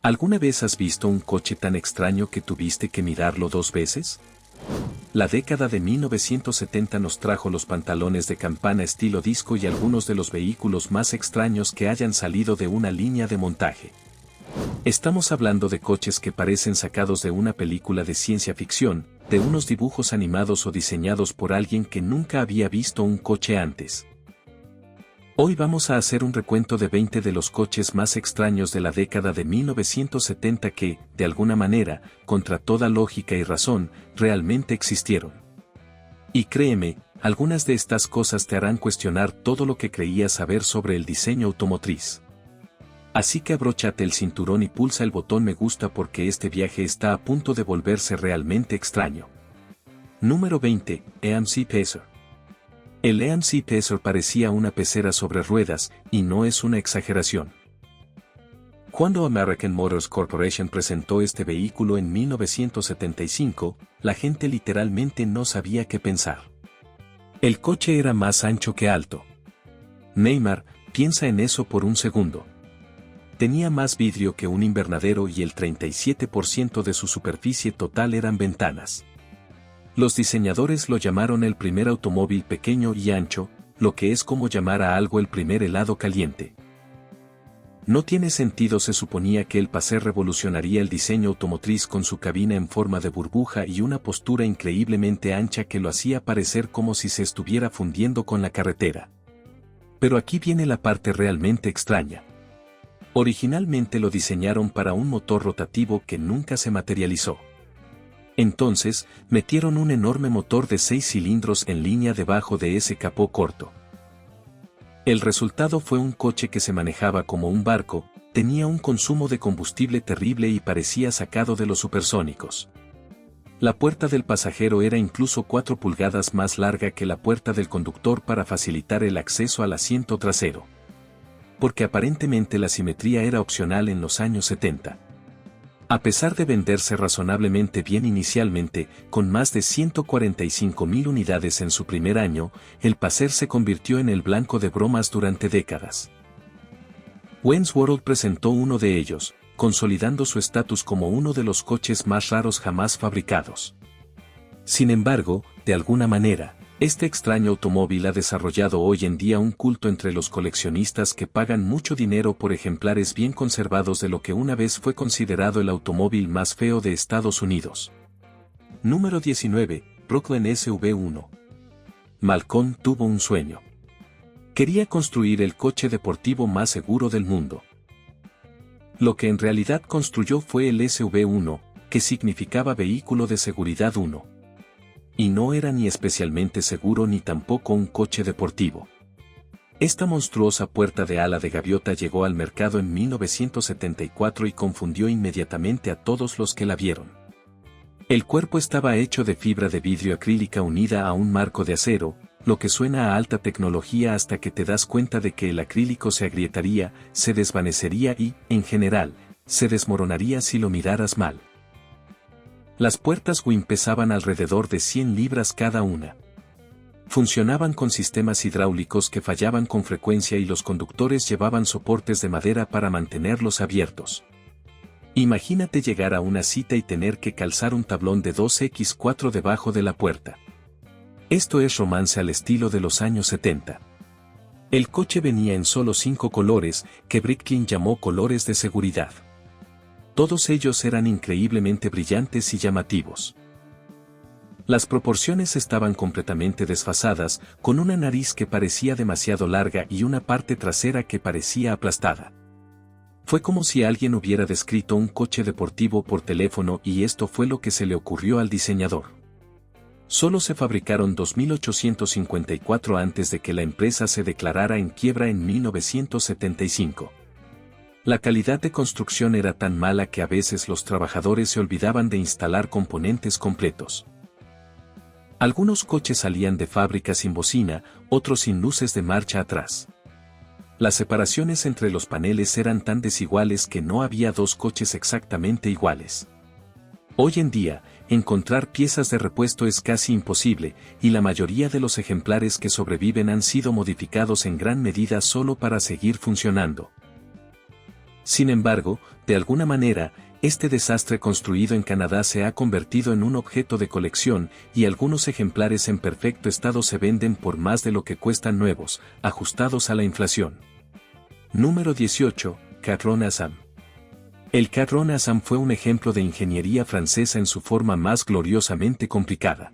¿Alguna vez has visto un coche tan extraño que tuviste que mirarlo 2 veces? La década de 1970 nos trajo los pantalones de campana estilo disco y algunos de los vehículos más extraños que hayan salido de una línea de montaje. Estamos hablando de coches que parecen sacados de una película de ciencia ficción, de unos dibujos animados o diseñados por alguien que nunca había visto un coche antes. Hoy vamos a hacer un recuento de 20 de los coches más extraños de la década de 1970 que, de alguna manera, contra toda lógica y razón, realmente existieron. Y créeme, algunas de estas cosas te harán cuestionar todo lo que creías saber sobre el diseño automotriz. Así que abróchate el cinturón y pulsa el botón me gusta porque este viaje está a punto de volverse realmente extraño. Número 20, AMC Pacer. El AMC Pacer parecía una pecera sobre ruedas, y no es una exageración. Cuando American Motors Corporation presentó este vehículo en 1975, la gente literalmente no sabía qué pensar. El coche era más ancho que alto. Neymar, piensa en eso por un segundo. Tenía más vidrio que un invernadero y el 37% de su superficie total eran ventanas. Los diseñadores lo llamaron el primer automóvil pequeño y ancho, lo que es como llamar a algo el primer helado caliente. No tiene sentido, se suponía que el Pacer revolucionaría el diseño automotriz con su cabina en forma de burbuja y una postura increíblemente ancha que lo hacía parecer como si se estuviera fundiendo con la carretera. Pero aquí viene la parte realmente extraña. Originalmente lo diseñaron para un motor rotativo que nunca se materializó. Entonces, metieron un enorme motor de 6 cilindros en línea debajo de ese capó corto. El resultado fue un coche que se manejaba como un barco, tenía un consumo de combustible terrible y parecía sacado de los supersónicos. La puerta del pasajero era incluso 4 pulgadas más larga que la puerta del conductor para facilitar el acceso al asiento trasero. Porque aparentemente la simetría era opcional en los años 70. A pesar de venderse razonablemente bien inicialmente, con más de 145,000 unidades en su primer año, el Pacer se convirtió en el blanco de bromas durante décadas. Wayne's World presentó uno de ellos, consolidando su estatus como uno de los coches más raros jamás fabricados. Sin embargo, de alguna manera, este extraño automóvil ha desarrollado hoy en día un culto entre los coleccionistas que pagan mucho dinero por ejemplares bien conservados de lo que una vez fue considerado el automóvil más feo de Estados Unidos. Número 19, Brooklyn SV1. Malcolm tuvo un sueño. Quería construir el coche deportivo más seguro del mundo. Lo que en realidad construyó fue el SV1, que significaba Vehículo de Seguridad 1. Y no era ni especialmente seguro ni tampoco un coche deportivo. Esta monstruosa puerta de ala de gaviota llegó al mercado en 1974 y confundió inmediatamente a todos los que la vieron. El cuerpo estaba hecho de fibra de vidrio acrílica unida a un marco de acero, lo que suena a alta tecnología hasta que te das cuenta de que el acrílico se agrietaría, se desvanecería y, en general, se desmoronaría si lo miraras mal. Las puertas WIM pesaban alrededor de 100 libras cada una. Funcionaban con sistemas hidráulicos que fallaban con frecuencia y los conductores llevaban soportes de madera para mantenerlos abiertos. Imagínate llegar a una cita y tener que calzar un tablón de 2x4 debajo de la puerta. Esto es romance al estilo de los años 70. El coche venía en solo 5 colores, que Bricklin llamó colores de seguridad. Todos ellos eran increíblemente brillantes y llamativos. Las proporciones estaban completamente desfasadas, con una nariz que parecía demasiado larga y una parte trasera que parecía aplastada. Fue como si alguien hubiera descrito un coche deportivo por teléfono y esto fue lo que se le ocurrió al diseñador. Solo se fabricaron 2.854 antes de que la empresa se declarara en quiebra en 1975. La calidad de construcción era tan mala que a veces los trabajadores se olvidaban de instalar componentes completos. Algunos coches salían de fábrica sin bocina, otros sin luces de marcha atrás. Las separaciones entre los paneles eran tan desiguales que no había 2 coches exactamente iguales. Hoy en día, encontrar piezas de repuesto es casi imposible, y la mayoría de los ejemplares que sobreviven han sido modificados en gran medida solo para seguir funcionando. Sin embargo, de alguna manera, este desastre construido en Canadá se ha convertido en un objeto de colección y algunos ejemplares en perfecto estado se venden por más de lo que cuestan nuevos, ajustados a la inflación. Número 18. Catron Assam. El Catron Assam fue un ejemplo de ingeniería francesa en su forma más gloriosamente complicada.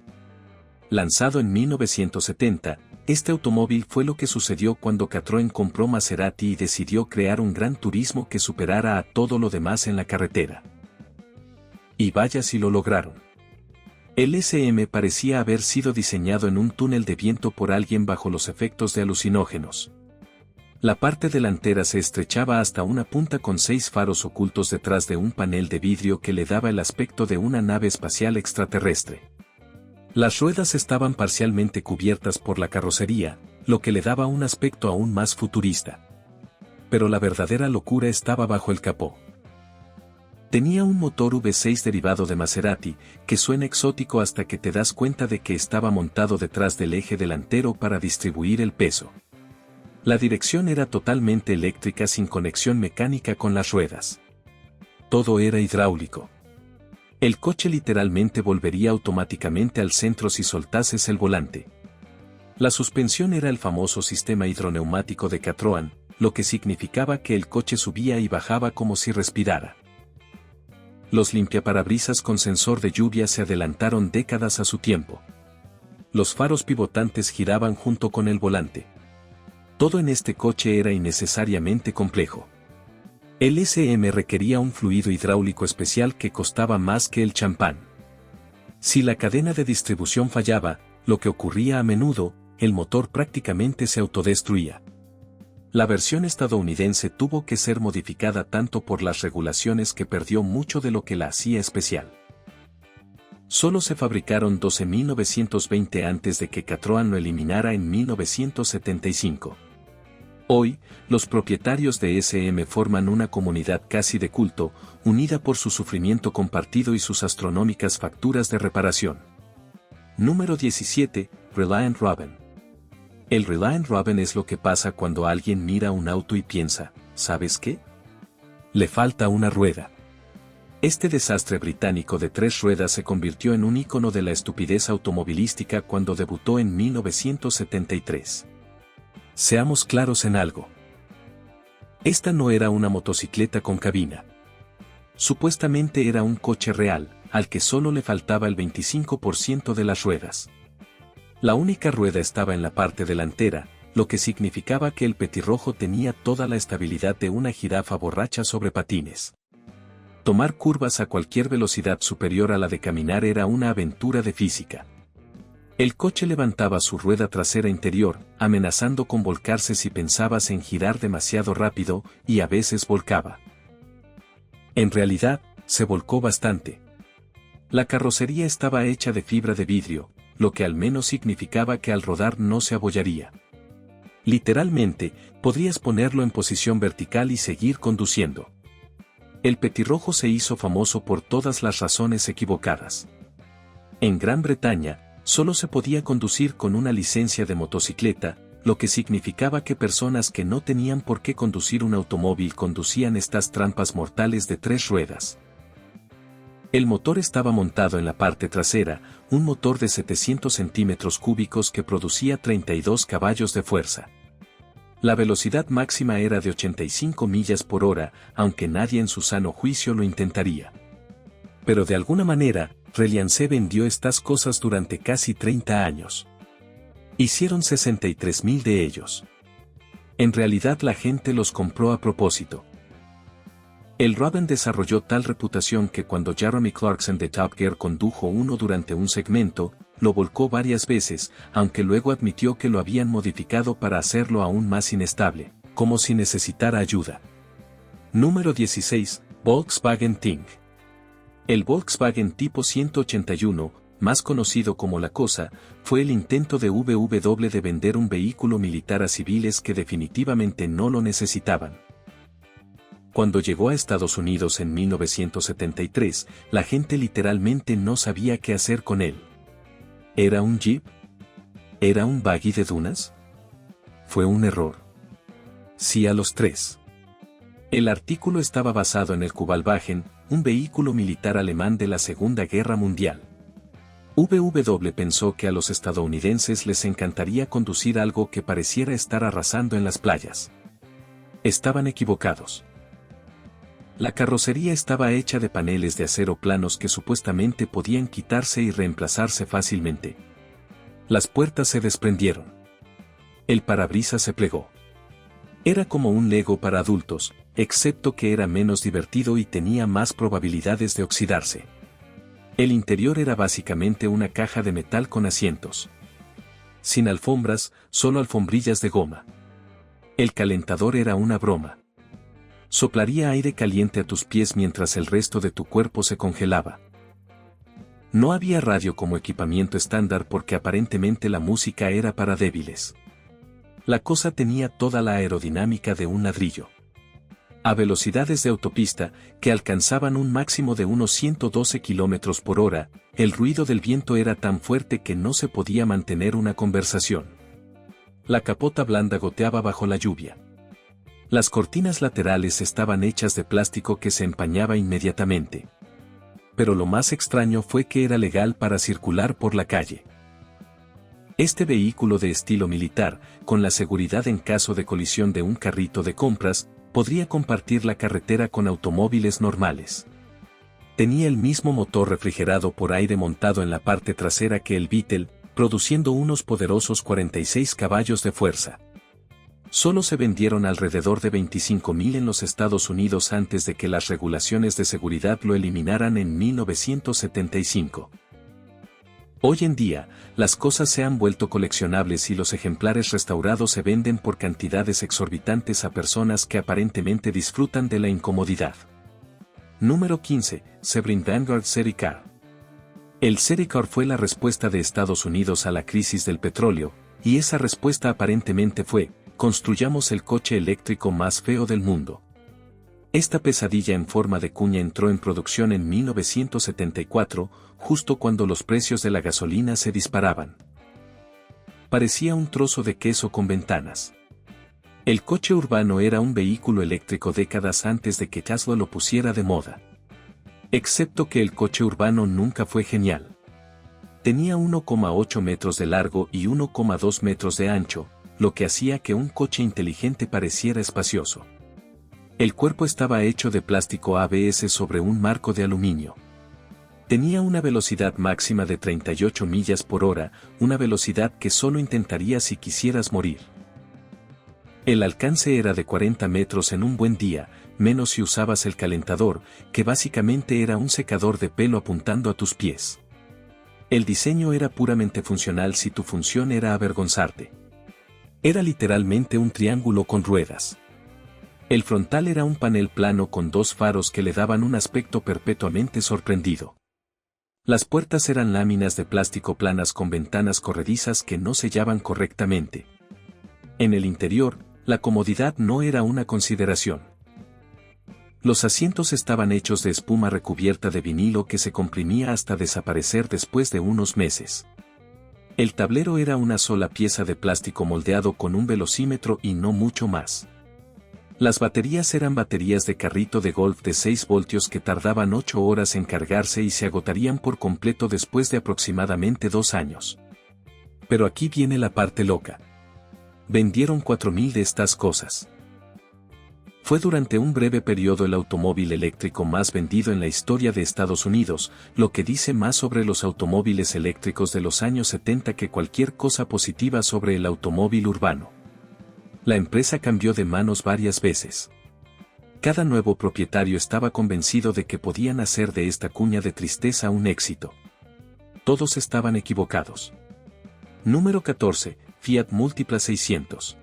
Lanzado en 1970, este automóvil fue lo que sucedió cuando Citroën compró Maserati y decidió crear un gran turismo que superara a todo lo demás en la carretera. Y vaya si lo lograron. El SM parecía haber sido diseñado en un túnel de viento por alguien bajo los efectos de alucinógenos. La parte delantera se estrechaba hasta una punta con 6 faros ocultos detrás de un panel de vidrio que le daba el aspecto de una nave espacial extraterrestre. Las ruedas estaban parcialmente cubiertas por la carrocería, lo que le daba un aspecto aún más futurista. Pero la verdadera locura estaba bajo el capó. Tenía un motor V6 derivado de Maserati, que suena exótico hasta que te das cuenta de que estaba montado detrás del eje delantero para distribuir el peso. La dirección era totalmente eléctrica sin conexión mecánica con las ruedas. Todo era hidráulico. El coche literalmente volvería automáticamente al centro si soltases el volante. La suspensión era el famoso sistema hidroneumático de Citroën, lo que significaba que el coche subía y bajaba como si respirara. Los limpiaparabrisas con sensor de lluvia se adelantaron décadas a su tiempo. Los faros pivotantes giraban junto con el volante. Todo en este coche era innecesariamente complejo. El SM requería un fluido hidráulico especial que costaba más que el champán. Si la cadena de distribución fallaba, lo que ocurría a menudo, el motor prácticamente se autodestruía. La versión estadounidense tuvo que ser modificada tanto por las regulaciones que perdió mucho de lo que la hacía especial. Solo se fabricaron 12.920 antes de que Citroën lo eliminara en 1975. Hoy, los propietarios de SM forman una comunidad casi de culto, unida por su sufrimiento compartido y sus astronómicas facturas de reparación. Número 17. Reliant Robin. El Reliant Robin es lo que pasa cuando alguien mira un auto y piensa, ¿sabes qué? Le falta una rueda. Este desastre británico de 3 ruedas se convirtió en un ícono de la estupidez automovilística cuando debutó en 1973. Seamos claros en algo. Esta no era una motocicleta con cabina. Supuestamente era un coche real, al que solo le faltaba el 25% de las ruedas. La única rueda estaba en la parte delantera, lo que significaba que el petirrojo tenía toda la estabilidad de una jirafa borracha sobre patines. Tomar curvas a cualquier velocidad superior a la de caminar era una aventura de física. El coche levantaba su rueda trasera interior, amenazando con volcarse si pensabas en girar demasiado rápido, y a veces volcaba. En realidad, se volcó bastante. La carrocería estaba hecha de fibra de vidrio, lo que al menos significaba que al rodar no se abollaría. Literalmente, podrías ponerlo en posición vertical y seguir conduciendo. El petirrojo se hizo famoso por todas las razones equivocadas. En Gran Bretaña, solo se podía conducir con una licencia de motocicleta, lo que significaba que personas que no tenían por qué conducir un automóvil conducían estas trampas mortales de 3 ruedas. El motor estaba montado en la parte trasera, un motor de 700 centímetros cúbicos que producía 32 caballos de fuerza. La velocidad máxima era de 85 millas por hora, aunque nadie en su sano juicio lo intentaría. Pero de alguna manera, Reliant vendió estas cosas durante casi 30 años. Hicieron 63.000 de ellos. En realidad la gente los compró a propósito. El Robin desarrolló tal reputación que cuando Jeremy Clarkson de Top Gear condujo uno durante un segmento, lo volcó varias veces, aunque luego admitió que lo habían modificado para hacerlo aún más inestable, como si necesitara ayuda. Número 16. Volkswagen Ting. El Volkswagen Tipo 181, más conocido como La Cosa, fue el intento de VW de vender un vehículo militar a civiles que definitivamente no lo necesitaban. Cuando llegó a Estados Unidos en 1973, la gente literalmente no sabía qué hacer con él. ¿Era un Jeep? ¿Era un buggy de dunas? Fue un error. Sí a los 3. El artículo estaba basado en el Kübelwagen, un vehículo militar alemán de la Segunda Guerra Mundial. VW pensó que a los estadounidenses les encantaría conducir algo que pareciera estar arrasando en las playas. Estaban equivocados. La carrocería estaba hecha de paneles de acero planos que supuestamente podían quitarse y reemplazarse fácilmente. Las puertas se desprendieron. El parabrisas se plegó. Era como un Lego para adultos, excepto que era menos divertido y tenía más probabilidades de oxidarse. El interior era básicamente una caja de metal con asientos. Sin alfombras, solo alfombrillas de goma. El calentador era una broma. Soplaría aire caliente a tus pies mientras el resto de tu cuerpo se congelaba. No había radio como equipamiento estándar porque aparentemente la música era para débiles. La cosa tenía toda la aerodinámica de un ladrillo. A velocidades de autopista, que alcanzaban un máximo de unos 112 km por hora, el ruido del viento era tan fuerte que no se podía mantener una conversación. La capota blanda goteaba bajo la lluvia. Las cortinas laterales estaban hechas de plástico que se empañaba inmediatamente. Pero lo más extraño fue que era legal para circular por la calle. Este vehículo de estilo militar, con la seguridad en caso de colisión de un carrito de compras, podría compartir la carretera con automóviles normales. Tenía el mismo motor refrigerado por aire montado en la parte trasera que el Beetle, produciendo unos poderosos 46 caballos de fuerza. Solo se vendieron alrededor de 25.000 en los Estados Unidos antes de que las regulaciones de seguridad lo eliminaran en 1975. Hoy en día, las cosas se han vuelto coleccionables y los ejemplares restaurados se venden por cantidades exorbitantes a personas que aparentemente disfrutan de la incomodidad. Número 15. Sebring Vanguard City Car. El City Car fue la respuesta de Estados Unidos a la crisis del petróleo, y esa respuesta aparentemente fue: construyamos el coche eléctrico más feo del mundo. Esta pesadilla en forma de cuña entró en producción en 1974, justo cuando los precios de la gasolina se disparaban. Parecía un trozo de queso con ventanas. El coche urbano era un vehículo eléctrico décadas antes de que Tesla lo pusiera de moda. Excepto que el coche urbano nunca fue genial. Tenía 1,8 metros de largo y 1,2 metros de ancho, lo que hacía que un coche inteligente pareciera espacioso. El cuerpo estaba hecho de plástico ABS sobre un marco de aluminio. Tenía una velocidad máxima de 38 millas por hora, una velocidad que solo intentarías si quisieras morir. El alcance era de 40 metros en un buen día, menos si usabas el calentador, que básicamente era un secador de pelo apuntando a tus pies. El diseño era puramente funcional si tu función era avergonzarte. Era literalmente un triángulo con ruedas. El frontal era un panel plano con dos faros que le daban un aspecto perpetuamente sorprendido. Las puertas eran láminas de plástico planas con ventanas corredizas que no sellaban correctamente. En el interior, la comodidad no era una consideración. Los asientos estaban hechos de espuma recubierta de vinilo que se comprimía hasta desaparecer después de unos meses. El tablero era una sola pieza de plástico moldeado con un velocímetro y no mucho más. Las baterías eran baterías de carrito de golf de 6 voltios que tardaban 8 horas en cargarse y se agotarían por completo después de aproximadamente 2 años. Pero aquí viene la parte loca. Vendieron 4.000 de estas cosas. Fue durante un breve periodo el automóvil eléctrico más vendido en la historia de Estados Unidos, lo que dice más sobre los automóviles eléctricos de los años 70 que cualquier cosa positiva sobre el automóvil urbano. La empresa cambió de manos varias veces. Cada nuevo propietario estaba convencido de que podían hacer de esta cuña de tristeza un éxito. Todos estaban equivocados. Número 14. Fiat Multipla 600.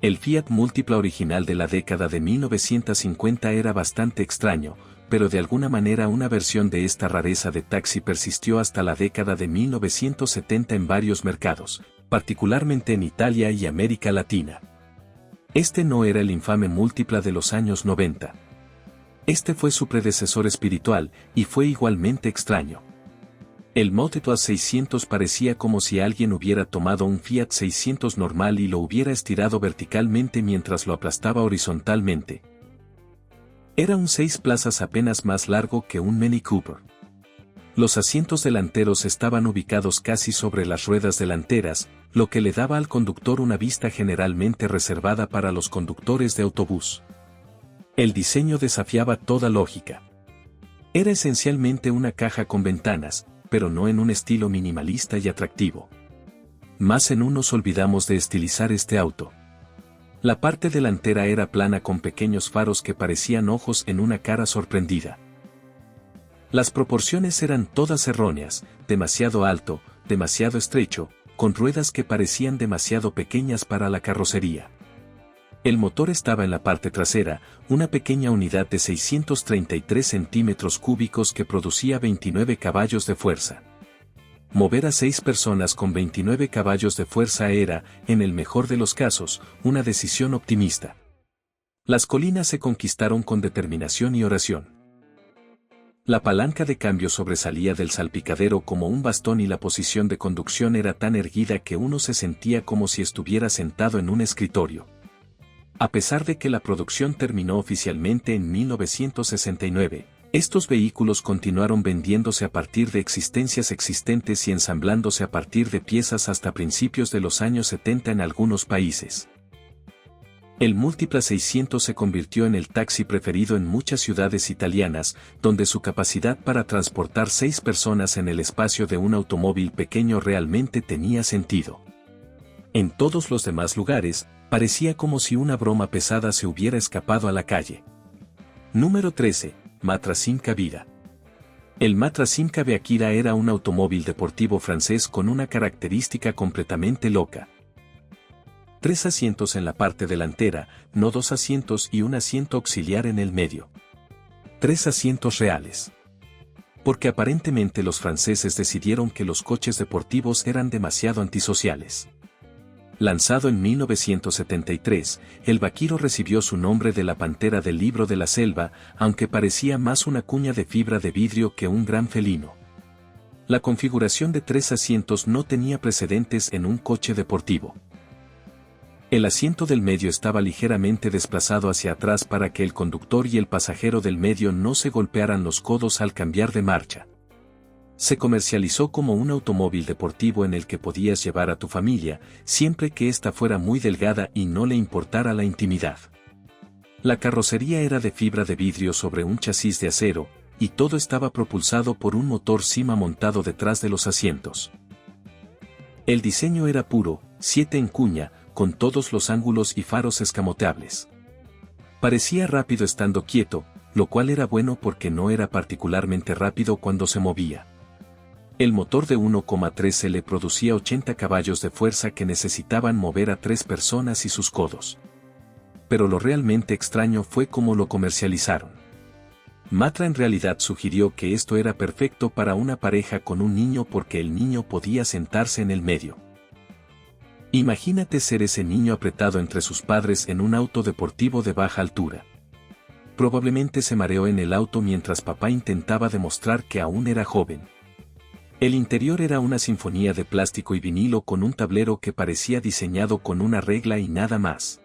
El Fiat Multipla original de la década de 1950 era bastante extraño, pero de alguna manera una versión de esta rareza de taxi persistió hasta la década de 1970 en varios mercados, particularmente en Italia y América Latina. Este no era el infame Multipla de los años 90. Este fue su predecesor espiritual, y fue igualmente extraño. El Multipla 600 parecía como si alguien hubiera tomado un Fiat 600 normal y lo hubiera estirado verticalmente mientras lo aplastaba horizontalmente, Era un 6 plazas apenas más largo que un Mini Cooper. Los asientos delanteros estaban ubicados casi sobre las ruedas delanteras, lo que le daba al conductor una vista generalmente reservada para los conductores de autobús. El diseño desafiaba toda lógica. Era esencialmente una caja con ventanas, pero no en un estilo minimalista y atractivo. Más en uno nos olvidamos de estilizar este auto. La parte delantera era plana con pequeños faros que parecían ojos en una cara sorprendida. Las proporciones eran todas erróneas, demasiado alto, demasiado estrecho, con ruedas que parecían demasiado pequeñas para la carrocería. El motor estaba en la parte trasera, una pequeña unidad de 633 centímetros cúbicos que producía 29 caballos de fuerza. Mover a 6 personas con 29 caballos de fuerza era, en el mejor de los casos, una decisión optimista. Las colinas se conquistaron con determinación y oración. La palanca de cambio sobresalía del salpicadero como un bastón y la posición de conducción era tan erguida que uno se sentía como si estuviera sentado en un escritorio. A pesar de que la producción terminó oficialmente en 1969, estos vehículos continuaron vendiéndose a partir de existencias existentes y ensamblándose a partir de piezas hasta principios de los años 70 en algunos países. El Multipla 600 se convirtió en el taxi preferido en muchas ciudades italianas, donde su capacidad para transportar 6 personas en el espacio de un automóvil pequeño realmente tenía sentido. En todos los demás lugares, parecía como si una broma pesada se hubiera escapado a la calle. Número 13. Matra sin cabida. El Matra sin cabida Akira era un automóvil deportivo francés con una característica completamente loca. 3 asientos en la parte delantera, no 2 asientos y un asiento auxiliar en el medio. 3 asientos reales. Porque aparentemente los franceses decidieron que los coches deportivos eran demasiado antisociales. Lanzado en 1973, el Vaquero recibió su nombre de la pantera del libro de la selva, aunque parecía más una cuña de fibra de vidrio que un gran felino. La configuración de 3 asientos no tenía precedentes en un coche deportivo. El asiento del medio estaba ligeramente desplazado hacia atrás para que el conductor y el pasajero del medio no se golpearan los codos al cambiar de marcha. Se comercializó como un automóvil deportivo en el que podías llevar a tu familia, siempre que ésta fuera muy delgada y no le importara la intimidad. La carrocería era de fibra de vidrio sobre un chasis de acero, y todo estaba propulsado por un motor Cima montado detrás de los asientos. El diseño era puro, 7 en cuña, con todos los ángulos y faros escamoteables. Parecía rápido estando quieto, lo cual era bueno porque no era particularmente rápido cuando se movía. El motor de 1,3 le producía 80 caballos de fuerza que necesitaban mover a 3 personas y sus codos. Pero lo realmente extraño fue cómo lo comercializaron. Matra en realidad sugirió que esto era perfecto para una pareja con un niño porque el niño podía sentarse en el medio. Imagínate ser ese niño apretado entre sus padres en un auto deportivo de baja altura. Probablemente se mareó en el auto mientras papá intentaba demostrar que aún era joven. El interior era una sinfonía de plástico y vinilo con un tablero que parecía diseñado con una regla y nada más.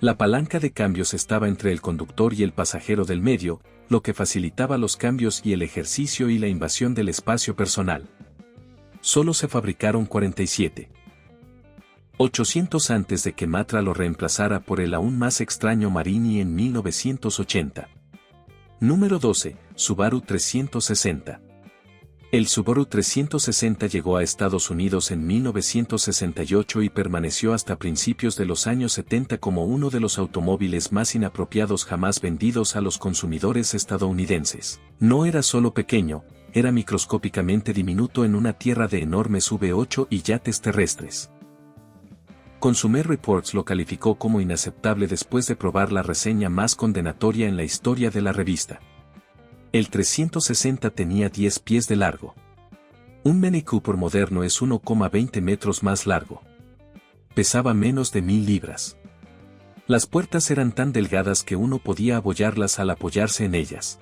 La palanca de cambios estaba entre el conductor y el pasajero del medio, lo que facilitaba los cambios y el ejercicio y la invasión del espacio personal. Solo se fabricaron 47. 800 antes de que Matra lo reemplazara por el aún más extraño Marini en 1980. Número 12. Subaru 360. El Subaru 360 llegó a Estados Unidos en 1968 y permaneció hasta principios de los años 70 como uno de los automóviles más inapropiados jamás vendidos a los consumidores estadounidenses. No era solo pequeño, era microscópicamente diminuto en una tierra de enormes V8 y yates terrestres. Consumer Reports lo calificó como inaceptable después de probar la reseña más condenatoria en la historia de la revista. El 360 tenía 10 pies de largo. Un Mini Cooper moderno es 1,20 metros más largo. Pesaba menos de 1000 libras. Las puertas eran tan delgadas que uno podía apoyarlas al apoyarse en ellas.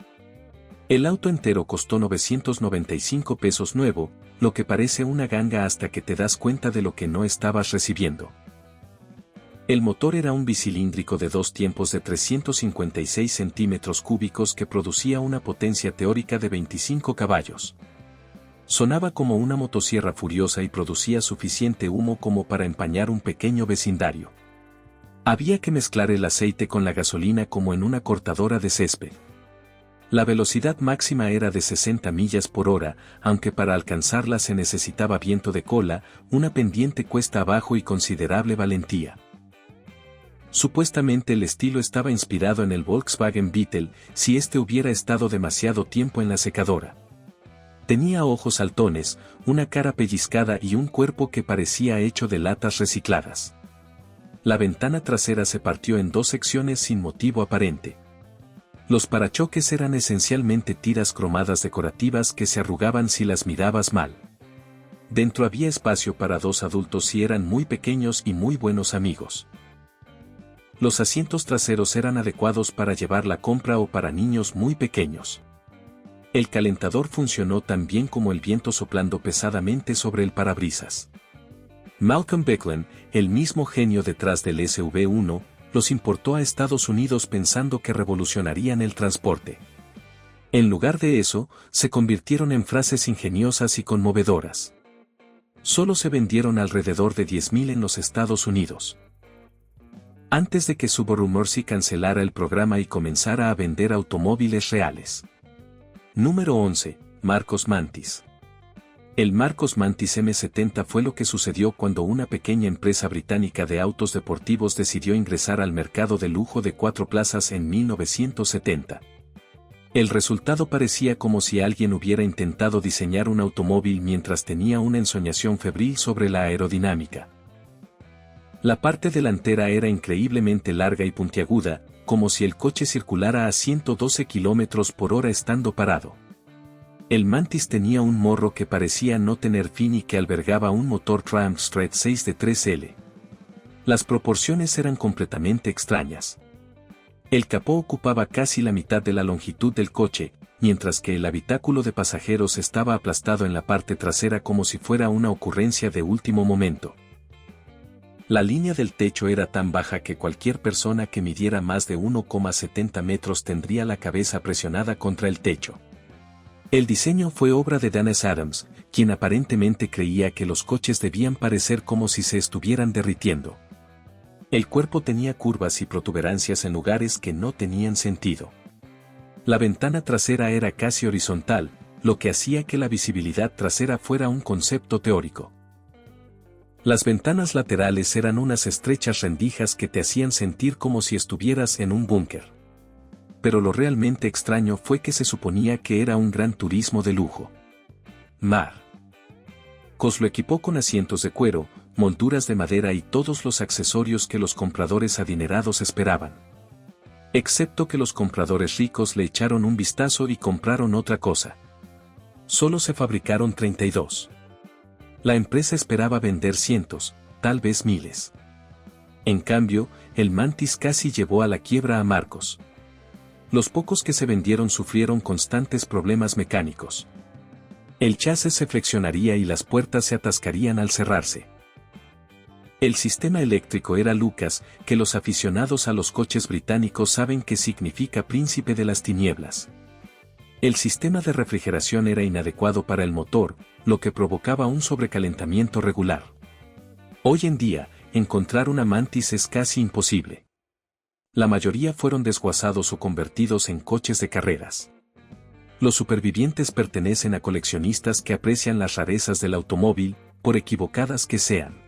El auto entero costó 995 pesos nuevo, lo que parece una ganga hasta que te das cuenta de lo que no estabas recibiendo. El motor era un bicilíndrico de 2 tiempos de 356 centímetros cúbicos que producía una potencia teórica de 25 caballos. Sonaba como una motosierra furiosa y producía suficiente humo como para empañar un pequeño vecindario. Había que mezclar el aceite con la gasolina como en una cortadora de césped. La velocidad máxima era de 60 millas por hora, aunque para alcanzarla se necesitaba viento de cola, una pendiente cuesta abajo y considerable valentía. Supuestamente el estilo estaba inspirado en el Volkswagen Beetle, si este hubiera estado demasiado tiempo en la secadora. Tenía ojos saltones, una cara pellizcada y un cuerpo que parecía hecho de latas recicladas. La ventana trasera se partió en 2 secciones sin motivo aparente. Los parachoques eran esencialmente tiras cromadas decorativas que se arrugaban si las mirabas mal. Dentro había espacio para 2 adultos si eran muy pequeños y muy buenos amigos. Los asientos traseros eran adecuados para llevar la compra o para niños muy pequeños. El calentador funcionó tan bien como el viento soplando pesadamente sobre el parabrisas. Malcolm Backlund, el mismo genio detrás del SV1, los importó a Estados Unidos pensando que revolucionarían el transporte. En lugar de eso, se convirtieron en frases ingeniosas y conmovedoras. Solo se vendieron alrededor de 10.000 en los Estados Unidos. Antes de que Subaru Mercy cancelara el programa y comenzara a vender automóviles reales. Número 11. Marcos Mantis. El Marcos Mantis M70 fue lo que sucedió cuando una pequeña empresa británica de autos deportivos decidió ingresar al mercado de lujo de 4 plazas en 1970. El resultado parecía como si alguien hubiera intentado diseñar un automóvil mientras tenía una ensoñación febril sobre la aerodinámica. La parte delantera era increíblemente larga y puntiaguda, como si el coche circulara a 112 km por hora estando parado. El Mantis tenía un morro que parecía no tener fin y que albergaba un motor Triumph Straight 6 de 3L. Las proporciones eran completamente extrañas. El capó ocupaba casi la mitad de la longitud del coche, mientras que el habitáculo de pasajeros estaba aplastado en la parte trasera como si fuera una ocurrencia de último momento. La línea del techo era tan baja que cualquier persona que midiera más de 1,70 metros tendría la cabeza presionada contra el techo. El diseño fue obra de Dennis Adams, quien aparentemente creía que los coches debían parecer como si se estuvieran derritiendo. El cuerpo tenía curvas y protuberancias en lugares que no tenían sentido. La ventana trasera era casi horizontal, lo que hacía que la visibilidad trasera fuera un concepto teórico. Las ventanas laterales eran unas estrechas rendijas que te hacían sentir como si estuvieras en un búnker. Pero lo realmente extraño fue que se suponía que era un gran turismo de lujo. Marcos lo equipó con asientos de cuero, monturas de madera y todos los accesorios que los compradores adinerados esperaban. Excepto que los compradores ricos le echaron un vistazo y compraron otra cosa. Solo se fabricaron 32. La empresa esperaba vender cientos, tal vez miles. En cambio, el Mantis casi llevó a la quiebra a Marcos. Los pocos que se vendieron sufrieron constantes problemas mecánicos. El chasis se flexionaría y las puertas se atascarían al cerrarse. El sistema eléctrico era Lucas, que los aficionados a los coches británicos saben que significa príncipe de las tinieblas. El sistema de refrigeración era inadecuado para el motor, lo que provocaba un sobrecalentamiento regular. Hoy en día, encontrar una Mantis es casi imposible. La mayoría fueron desguazados o convertidos en coches de carreras. Los supervivientes pertenecen a coleccionistas que aprecian las rarezas del automóvil, por equivocadas que sean.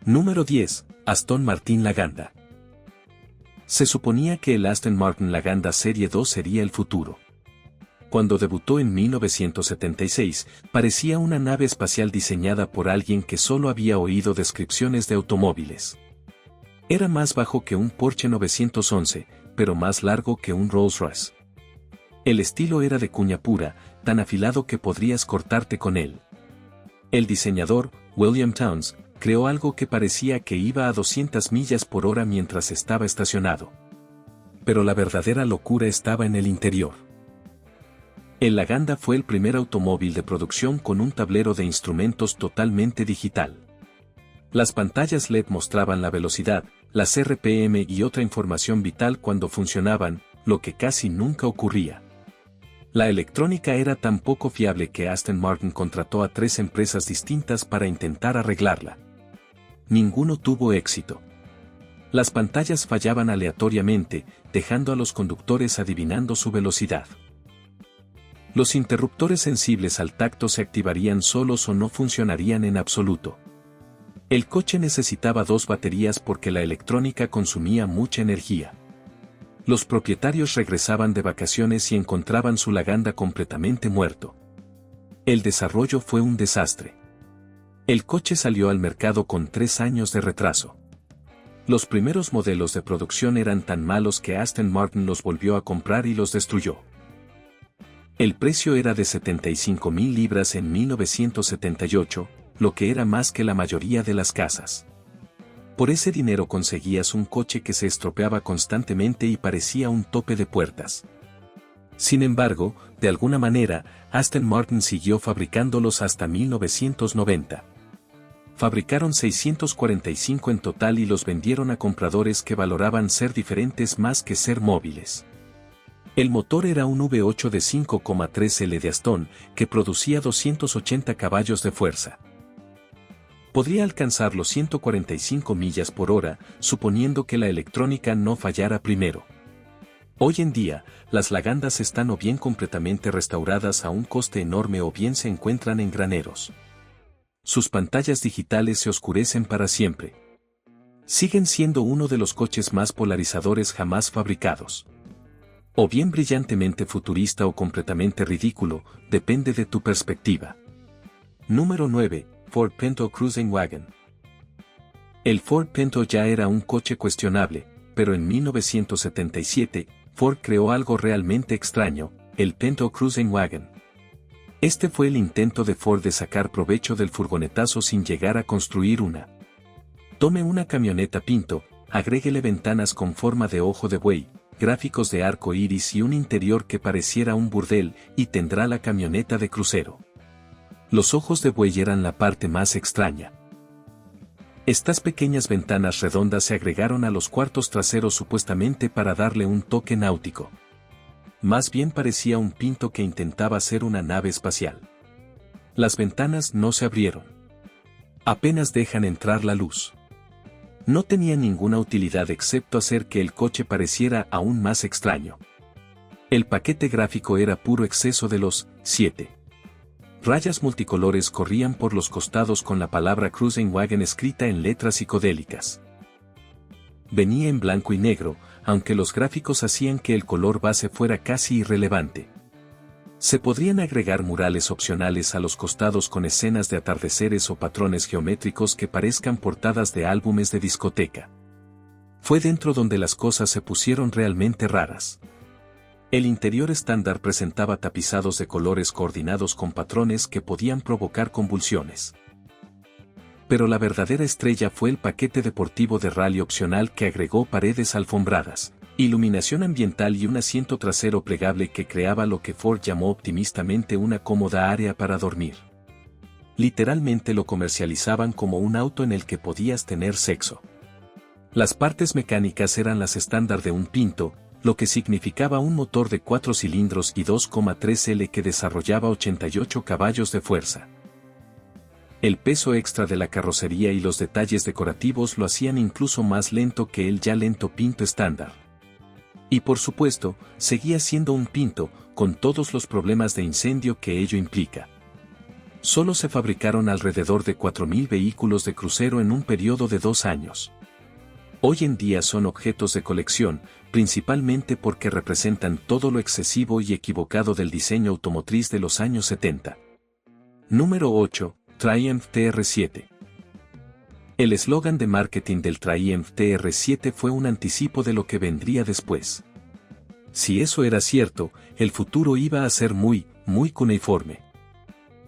Número 10. Aston Martin Laganda. Se suponía que el Aston Martin Laganda Serie 2 sería el futuro. Cuando debutó en 1976, parecía una nave espacial diseñada por alguien que solo había oído descripciones de automóviles. Era más bajo que un Porsche 911, pero más largo que un Rolls-Royce. El estilo era de cuña pura, tan afilado que podrías cortarte con él. El diseñador, William Townes, creó algo que parecía que iba a 200 millas por hora mientras estaba estacionado. Pero la verdadera locura estaba en el interior. El Laganda fue el primer automóvil de producción con un tablero de instrumentos totalmente digital. Las pantallas LED mostraban la velocidad, las RPM y otra información vital cuando funcionaban, lo que casi nunca ocurría. La electrónica era tan poco fiable que Aston Martin contrató a 3 empresas distintas para intentar arreglarla. Ninguno tuvo éxito. Las pantallas fallaban aleatoriamente, dejando a los conductores adivinando su velocidad. Los interruptores sensibles al tacto se activarían solos o no funcionarían en absoluto. El coche necesitaba 2 baterías porque la electrónica consumía mucha energía. Los propietarios regresaban de vacaciones y encontraban su Laganda completamente muerto. El desarrollo fue un desastre. El coche salió al mercado con 3 años de retraso. Los primeros modelos de producción eran tan malos que Aston Martin los volvió a comprar y los destruyó. El precio era de 75.000 libras en 1978, lo que era más que la mayoría de las casas. Por ese dinero conseguías un coche que se estropeaba constantemente y parecía un tope de puertas. Sin embargo, de alguna manera, Aston Martin siguió fabricándolos hasta 1990. Fabricaron 645 en total y los vendieron a compradores que valoraban ser diferentes más que ser móviles. El motor era un V8 de 5,3 L de Aston, que producía 280 caballos de fuerza. Podría alcanzar los 145 millas por hora, suponiendo que la electrónica no fallara primero. Hoy en día, las Lagandas están o bien completamente restauradas a un coste enorme o bien se encuentran en graneros. Sus pantallas digitales se oscurecen para siempre. Siguen siendo uno de los coches más polarizadores jamás fabricados. O bien brillantemente futurista o completamente ridículo, depende de tu perspectiva. Número 9. Ford Pinto Cruising Wagon. El Ford Pinto ya era un coche cuestionable, pero en 1977, Ford creó algo realmente extraño, el Pinto Cruising Wagon. Este fue el intento de Ford de sacar provecho del furgonetazo sin llegar a construir una. Tome una camioneta Pinto, agréguele ventanas con forma de ojo de buey, gráficos de arco iris y un interior que pareciera un burdel, y tendrá la camioneta de crucero. Los ojos de buey eran la parte más extraña. Estas pequeñas ventanas redondas se agregaron a los cuartos traseros supuestamente para darle un toque náutico. Más bien parecía un Pinto que intentaba ser una nave espacial. Las ventanas no se abrieron. Apenas dejan entrar la luz. No tenía ninguna utilidad excepto hacer que el coche pareciera aún más extraño. El paquete gráfico era puro exceso de los 7. Rayas multicolores corrían por los costados con la palabra Cruising Wagon escrita en letras psicodélicas. Venía en blanco y negro, aunque los gráficos hacían que el color base fuera casi irrelevante. Se podrían agregar murales opcionales a los costados con escenas de atardeceres o patrones geométricos que parezcan portadas de álbumes de discoteca. Fue dentro donde las cosas se pusieron realmente raras. El interior estándar presentaba tapizados de colores coordinados con patrones que podían provocar convulsiones. Pero la verdadera estrella fue el paquete deportivo de rally opcional que agregó paredes alfombradas, iluminación ambiental y un asiento trasero plegable que creaba lo que Ford llamó optimistamente una cómoda área para dormir. Literalmente lo comercializaban como un auto en el que podías tener sexo. Las partes mecánicas eran las estándar de un Pinto, lo que significaba un motor de 4 cilindros y 2,3 L que desarrollaba 88 caballos de fuerza. El peso extra de la carrocería y los detalles decorativos lo hacían incluso más lento que el ya lento Pinto estándar. Y por supuesto, seguía siendo un Pinto, con todos los problemas de incendio que ello implica. Solo se fabricaron alrededor de 4.000 vehículos de crucero en un periodo de 2 años. Hoy en día son objetos de colección, principalmente porque representan todo lo excesivo y equivocado del diseño automotriz de los años 70. Número 8. Triumph TR7. El eslogan de marketing del Triumph TR7 fue un anticipo de lo que vendría después. Si eso era cierto, el futuro iba a ser muy cuneiforme.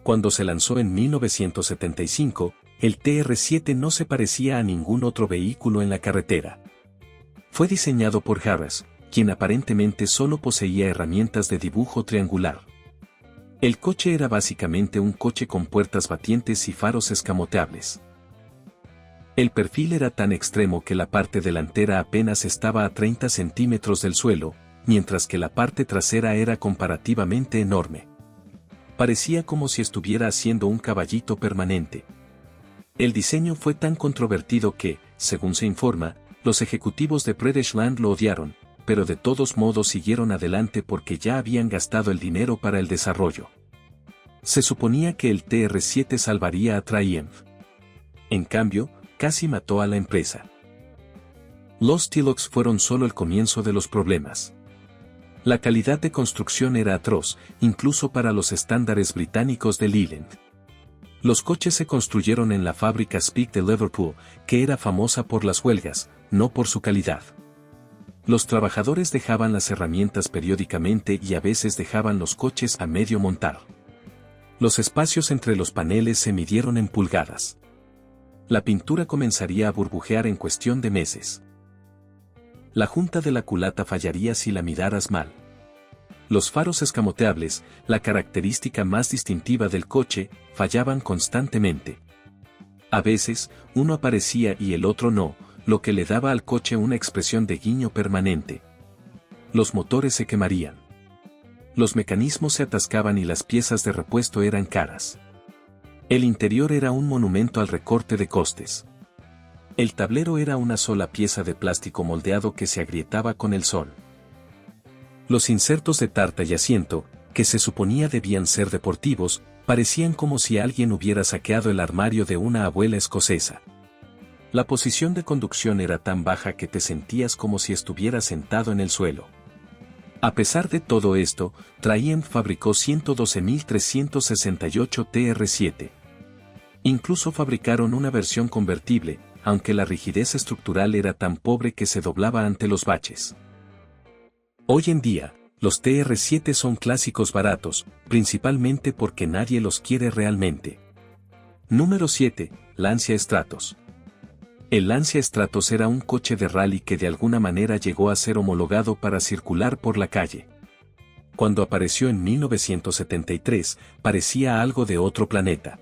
Cuando se lanzó en 1975, el TR7 no se parecía a ningún otro vehículo en la carretera. Fue diseñado por Harris, quien aparentemente solo poseía herramientas de dibujo triangular. El coche era básicamente un coche con puertas batientes y faros escamoteables. El perfil era tan extremo que la parte delantera apenas estaba a 30 centímetros del suelo, mientras que la parte trasera era comparativamente enorme. Parecía como si estuviera haciendo un caballito permanente. El diseño fue tan controvertido que, según se informa, los ejecutivos de Bredeshland lo odiaron, pero de todos modos siguieron adelante porque ya habían gastado el dinero para el desarrollo. Se suponía que el TR-7 salvaría a Triumph. En cambio, casi mató a la empresa. Los Tilox fueron solo el comienzo de los problemas. La calidad de construcción era atroz, incluso para los estándares británicos de Leyland. Los coches se construyeron en la fábrica Speake de Liverpool, que era famosa por las huelgas, no por su calidad. Los trabajadores dejaban las herramientas periódicamente y a veces dejaban los coches a medio montar. Los espacios entre los paneles se midieron en pulgadas. La pintura comenzaría a burbujear en cuestión de meses. La junta de la culata fallaría si la miraras mal. Los faros escamoteables, la característica más distintiva del coche, fallaban constantemente. A veces, uno aparecía y el otro no, lo que le daba al coche una expresión de guiño permanente. Los motores se quemarían. Los mecanismos se atascaban y las piezas de repuesto eran caras. El interior era un monumento al recorte de costes. El tablero era una sola pieza de plástico moldeado que se agrietaba con el sol. Los insertos de tarta y asiento, que se suponía debían ser deportivos, parecían como si alguien hubiera saqueado el armario de una abuela escocesa. La posición de conducción era tan baja que te sentías como si estuvieras sentado en el suelo. A pesar de todo esto, Triumph fabricó 112.368 TR-7. Incluso fabricaron una versión convertible, aunque la rigidez estructural era tan pobre que se doblaba ante los baches. Hoy en día, los TR-7 son clásicos baratos, principalmente porque nadie los quiere realmente. Número 7. Lancia Stratos. El Lancia Stratos era un coche de rally que de alguna manera llegó a ser homologado para circular por la calle. Cuando apareció en 1973, parecía algo de otro planeta.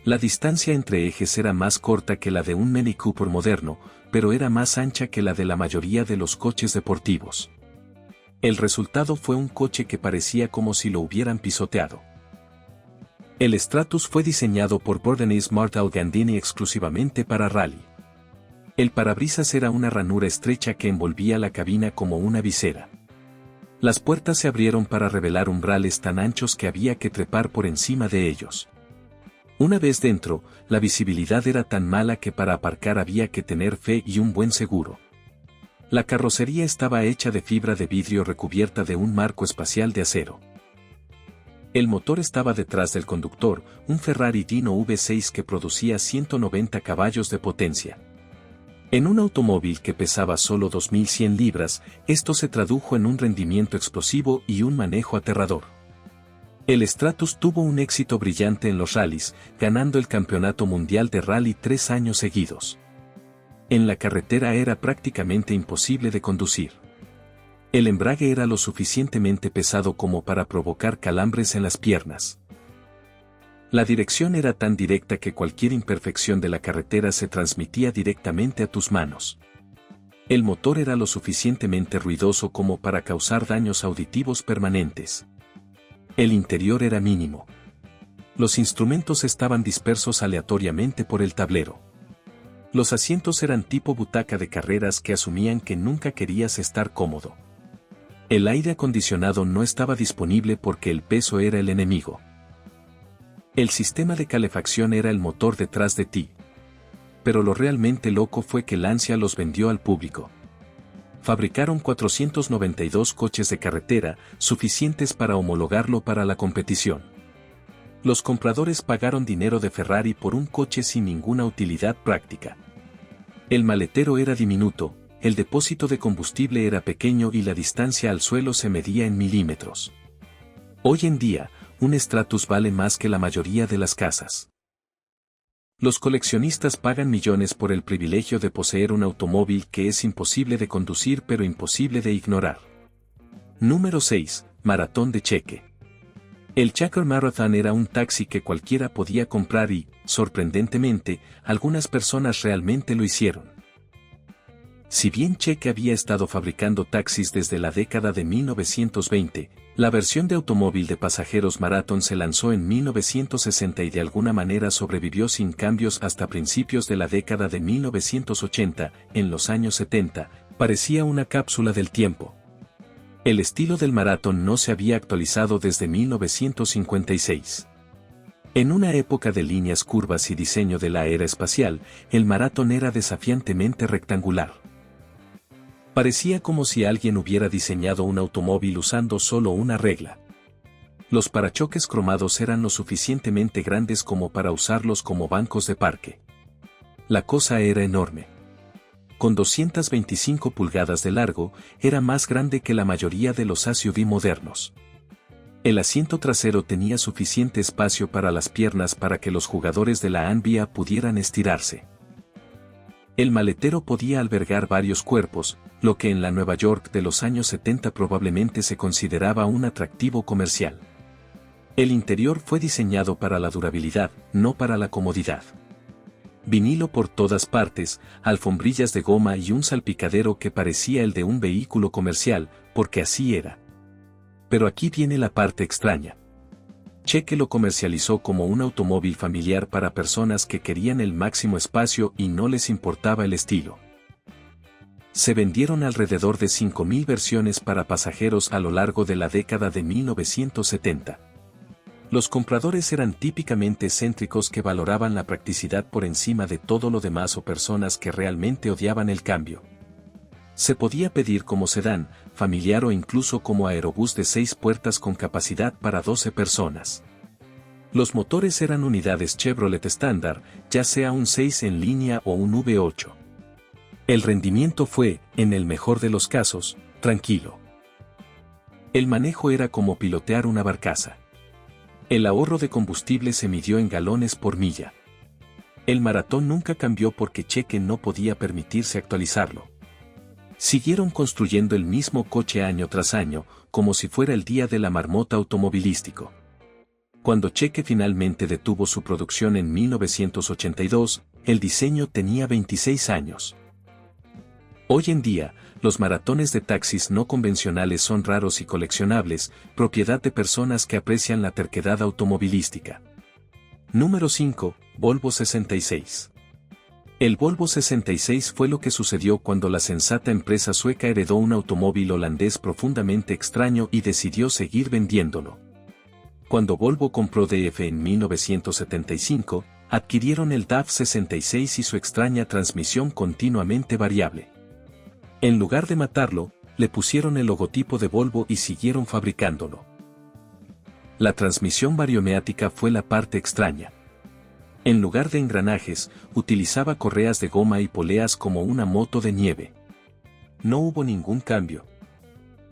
La distancia entre ejes era más corta que la de un Mini Cooper moderno, pero era más ancha que la de la mayoría de los coches deportivos. El resultado fue un coche que parecía como si lo hubieran pisoteado. El Stratus fue diseñado por Bordenese Martel Gandini exclusivamente para rally. El parabrisas era una ranura estrecha que envolvía la cabina como una visera. Las puertas se abrieron para revelar umbrales tan anchos que había que trepar por encima de ellos. Una vez dentro, la visibilidad era tan mala que para aparcar había que tener fe y un buen seguro. La carrocería estaba hecha de fibra de vidrio recubierta de un marco espacial de acero. El motor estaba detrás del conductor, un Ferrari Dino V6 que producía 190 caballos de potencia. En un automóvil que pesaba solo 2.100 libras, esto se tradujo en un rendimiento explosivo y un manejo aterrador. El Stratus tuvo un éxito brillante en los rallies, ganando el Campeonato Mundial de Rally 3 años seguidos. En la carretera era prácticamente imposible de conducir. El embrague era lo suficientemente pesado como para provocar calambres en las piernas. La dirección era tan directa que cualquier imperfección de la carretera se transmitía directamente a tus manos. El motor era lo suficientemente ruidoso como para causar daños auditivos permanentes. El interior era mínimo. Los instrumentos estaban dispersos aleatoriamente por el tablero. Los asientos eran tipo butaca de carreras que asumían que nunca querías estar cómodo. El aire acondicionado no estaba disponible porque el peso era el enemigo. El sistema de calefacción era el motor detrás de ti. Pero lo realmente loco fue que Lancia los vendió al público. Fabricaron 492 coches de carretera, suficientes para homologarlo para la competición. Los compradores pagaron dinero de Ferrari por un coche sin ninguna utilidad práctica. El maletero era diminuto, el depósito de combustible era pequeño y la distancia al suelo se medía en milímetros. Hoy en día, un Stratus vale más que la mayoría de las casas. Los coleccionistas pagan millones por el privilegio de poseer un automóvil que es imposible de conducir pero imposible de ignorar. Número 6. Maratón de Cheque. El Checker Marathon era un taxi que cualquiera podía comprar y, sorprendentemente, algunas personas realmente lo hicieron. Si bien Cheque había estado fabricando taxis desde la década de 1920, la versión de automóvil de pasajeros Marathon se lanzó en 1960 y de alguna manera sobrevivió sin cambios hasta principios de la década de 1980. En los años 70, parecía una cápsula del tiempo. El estilo del Marathon no se había actualizado desde 1956. En una época de líneas curvas y diseño de la era espacial, el Marathon era desafiantemente rectangular. Parecía como si alguien hubiera diseñado un automóvil usando solo una regla. Los parachoques cromados eran lo suficientemente grandes como para usarlos como bancos de parque. La cosa era enorme. Con 225 pulgadas de largo, era más grande que la mayoría de los SUV modernos. El asiento trasero tenía suficiente espacio para las piernas para que los jugadores de la NBA pudieran estirarse. El maletero podía albergar varios cuerpos, lo que en la Nueva York de los años 70 probablemente se consideraba un atractivo comercial. El interior fue diseñado para la durabilidad, no para la comodidad. Vinilo por todas partes, alfombrillas de goma y un salpicadero que parecía el de un vehículo comercial, porque así era. Pero aquí viene la parte extraña. Cheque lo comercializó como un automóvil familiar para personas que querían el máximo espacio y no les importaba el estilo. Se vendieron alrededor de 5.000 versiones para pasajeros a lo largo de la década de 1970. Los compradores eran típicamente excéntricos que valoraban la practicidad por encima de todo lo demás o personas que realmente odiaban el cambio. Se podía pedir como sedán, familiar o incluso como aerobús de 6 puertas con capacidad para 12 personas. Los motores eran unidades Chevrolet estándar, ya sea un 6 en línea o un V8. El rendimiento fue, en el mejor de los casos, tranquilo. El manejo era como pilotear una barcaza. El ahorro de combustible se midió en galones por milla. El Marathon nunca cambió porque Cheque no podía permitirse actualizarlo. Siguieron construyendo el mismo coche año tras año, como si fuera el día de la marmota automovilístico. Cuando Cheque finalmente detuvo su producción en 1982, el diseño tenía 26 años. Hoy en día, los maratones de taxis no convencionales son raros y coleccionables, propiedad de personas que aprecian la terquedad automovilística. Número 5, Volvo 66. El Volvo 66 fue lo que sucedió cuando la sensata empresa sueca heredó un automóvil holandés profundamente extraño y decidió seguir vendiéndolo. Cuando Volvo compró DF en 1975, adquirieron el DAF 66 y su extraña transmisión continuamente variable. En lugar de matarlo, le pusieron el logotipo de Volvo y siguieron fabricándolo. La transmisión variométrica fue la parte extraña. En lugar de engranajes, utilizaba correas de goma y poleas como una moto de nieve. No hubo ningún cambio.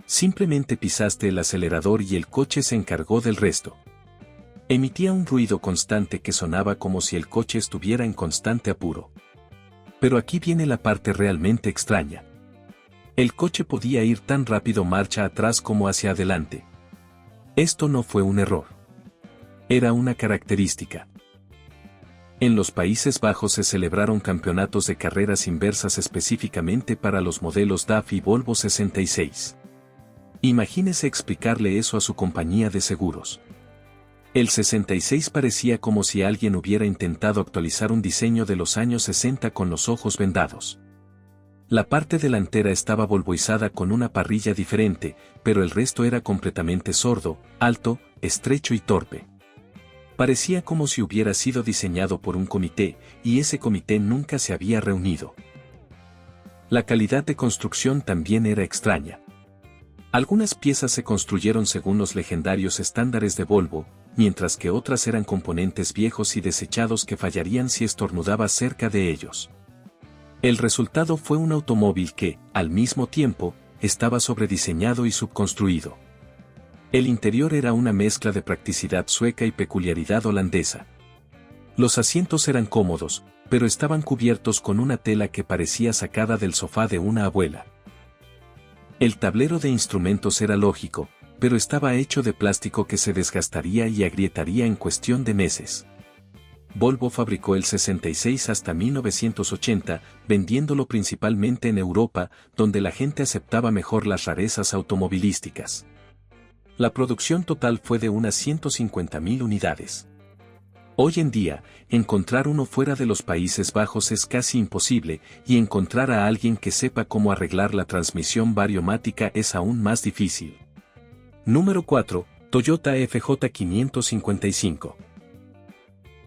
Simplemente pisaste el acelerador y el coche se encargó del resto. Emitía un ruido constante que sonaba como si el coche estuviera en constante apuro. Pero aquí viene la parte realmente extraña. El coche podía ir tan rápido marcha atrás como hacia adelante. Esto no fue un error. Era una característica. En los Países Bajos se celebraron campeonatos de carreras inversas específicamente para los modelos DAF y Volvo 66. Imagínese explicarle eso a su compañía de seguros. El 66 parecía como si alguien hubiera intentado actualizar un diseño de los años 60 con los ojos vendados. La parte delantera estaba volvoizada con una parrilla diferente, pero el resto era completamente sordo, alto, estrecho y torpe. Parecía como si hubiera sido diseñado por un comité, y ese comité nunca se había reunido. La calidad de construcción también era extraña. Algunas piezas se construyeron según los legendarios estándares de Volvo, mientras que otras eran componentes viejos y desechados que fallarían si estornudaba cerca de ellos. El resultado fue un automóvil que, al mismo tiempo, estaba sobrediseñado y subconstruido. El interior era una mezcla de practicidad sueca y peculiaridad holandesa. Los asientos eran cómodos, pero estaban cubiertos con una tela que parecía sacada del sofá de una abuela. El tablero de instrumentos era lógico, pero estaba hecho de plástico que se desgastaría y agrietaría en cuestión de meses. Volvo fabricó el 66 hasta 1980, vendiéndolo principalmente en Europa, donde la gente aceptaba mejor las rarezas automovilísticas. La producción total fue de unas 150.000 unidades. Hoy en día, encontrar uno fuera de los Países Bajos es casi imposible, y encontrar a alguien que sepa cómo arreglar la transmisión variomática es aún más difícil. Número 4. Toyota FJ555.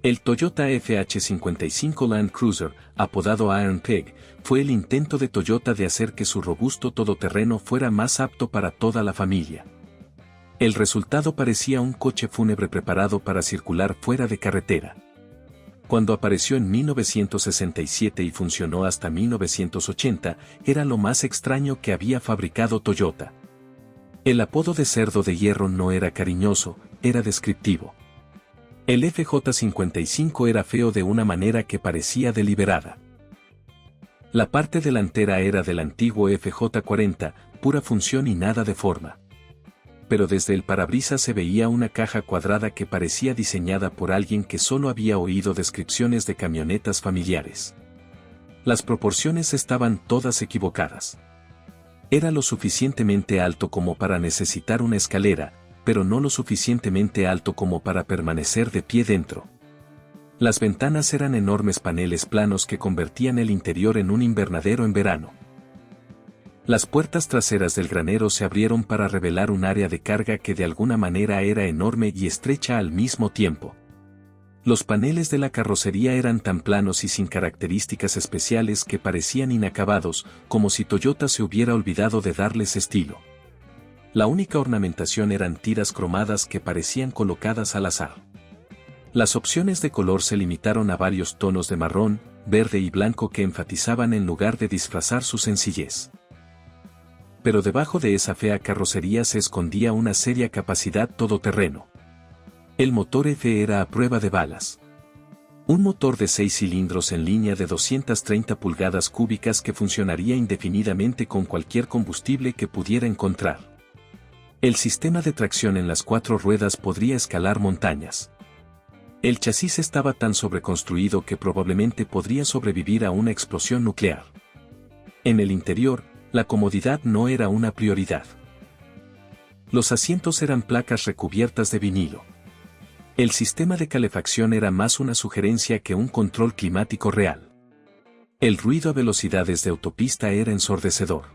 El Toyota FH55 Land Cruiser, apodado Iron Pig, fue el intento de Toyota de hacer que su robusto todoterreno fuera más apto para toda la familia. El resultado parecía un coche fúnebre preparado para circular fuera de carretera. Cuando apareció en 1967 y funcionó hasta 1980, era lo más extraño que había fabricado Toyota. El apodo de cerdo de hierro no era cariñoso, era descriptivo. El FJ55 era feo de una manera que parecía deliberada. La parte delantera era del antiguo FJ40, pura función y nada de forma. Pero desde el parabrisas se veía una caja cuadrada que parecía diseñada por alguien que solo había oído descripciones de camionetas familiares. Las proporciones estaban todas equivocadas. Era lo suficientemente alto como para necesitar una escalera, pero no lo suficientemente alto como para permanecer de pie dentro. Las ventanas eran enormes paneles planos que convertían el interior en un invernadero en verano. Las puertas traseras del granero se abrieron para revelar un área de carga que de alguna manera era enorme y estrecha al mismo tiempo. Los paneles de la carrocería eran tan planos y sin características especiales que parecían inacabados, como si Toyota se hubiera olvidado de darles estilo. La única ornamentación eran tiras cromadas que parecían colocadas al azar. Las opciones de color se limitaron a varios tonos de marrón, verde y blanco que enfatizaban en lugar de disfrazar su sencillez. Pero debajo de esa fea carrocería se escondía una seria capacidad todoterreno. El motor F era a prueba de balas. Un motor de 6 cilindros en línea de 230 pulgadas cúbicas que funcionaría indefinidamente con cualquier combustible que pudiera encontrar. El sistema de tracción en las 4 ruedas podría escalar montañas. El chasis estaba tan sobreconstruido que probablemente podría sobrevivir a una explosión nuclear. En el interior, la comodidad no era una prioridad. Los asientos eran placas recubiertas de vinilo. El sistema de calefacción era más una sugerencia que un control climático real. El ruido a velocidades de autopista era ensordecedor.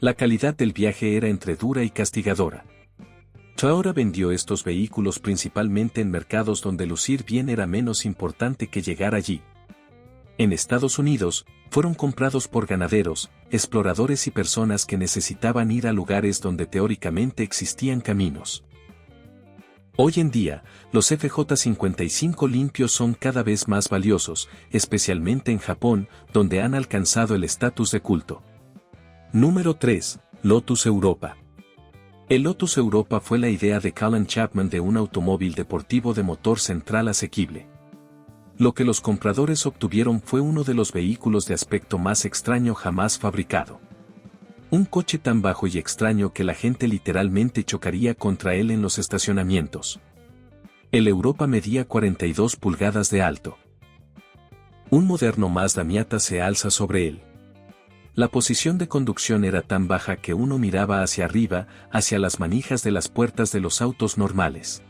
La calidad del viaje era entre dura y castigadora. Toyota vendió estos vehículos principalmente en mercados donde lucir bien era menos importante que llegar allí. En Estados Unidos, fueron comprados por ganaderos, exploradores y personas que necesitaban ir a lugares donde teóricamente existían caminos. Hoy en día, los FJ55 limpios son cada vez más valiosos, especialmente en Japón, donde han alcanzado el estatus de culto. Número 3. Lotus Europa. El Lotus Europa fue la idea de Colin Chapman de un automóvil deportivo de motor central asequible. Lo que los compradores obtuvieron fue uno de los vehículos de aspecto más extraño jamás fabricado. Un coche tan bajo y extraño que la gente literalmente chocaría contra él en los estacionamientos. El Europa medía 42 pulgadas de alto. Un moderno Mazda Miata se alza sobre él. La posición de conducción era tan baja que uno miraba hacia arriba, hacia las manijas de las puertas de los autos normales.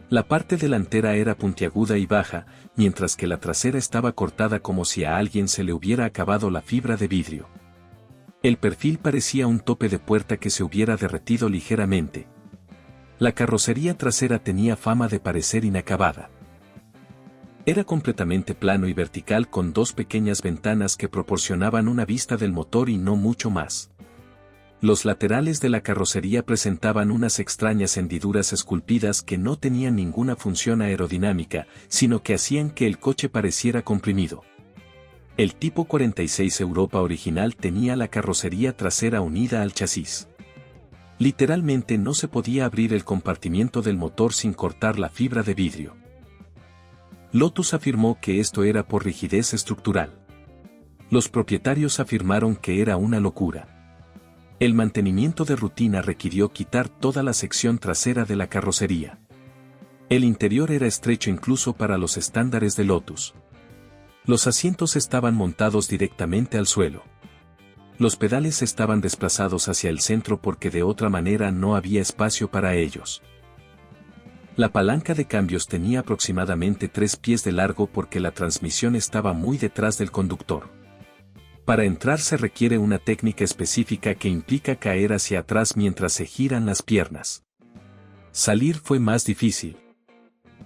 La parte delantera era puntiaguda y baja, mientras que la trasera estaba cortada como si a alguien se le hubiera acabado la fibra de vidrio. El perfil parecía un tope de puerta que se hubiera derretido ligeramente. La carrocería trasera tenía fama de parecer inacabada. Era completamente plano y vertical con 2 pequeñas ventanas que proporcionaban una vista del motor y no mucho más. Los laterales de la carrocería presentaban unas extrañas hendiduras esculpidas que no tenían ninguna función aerodinámica, sino que hacían que el coche pareciera comprimido. El tipo 46 Europa original tenía la carrocería trasera unida al chasis. Literalmente no se podía abrir el compartimiento del motor sin cortar la fibra de vidrio. Lotus afirmó que esto era por rigidez estructural. Los propietarios afirmaron que era una locura. El mantenimiento de rutina requirió quitar toda la sección trasera de la carrocería. El interior era estrecho incluso para los estándares de Lotus. Los asientos estaban montados directamente al suelo. Los pedales estaban desplazados hacia el centro porque de otra manera no había espacio para ellos. La palanca de cambios tenía aproximadamente 3 pies de largo porque la transmisión estaba muy detrás del conductor. Para entrar se requiere una técnica específica que implica caer hacia atrás mientras se giran las piernas. Salir fue más difícil.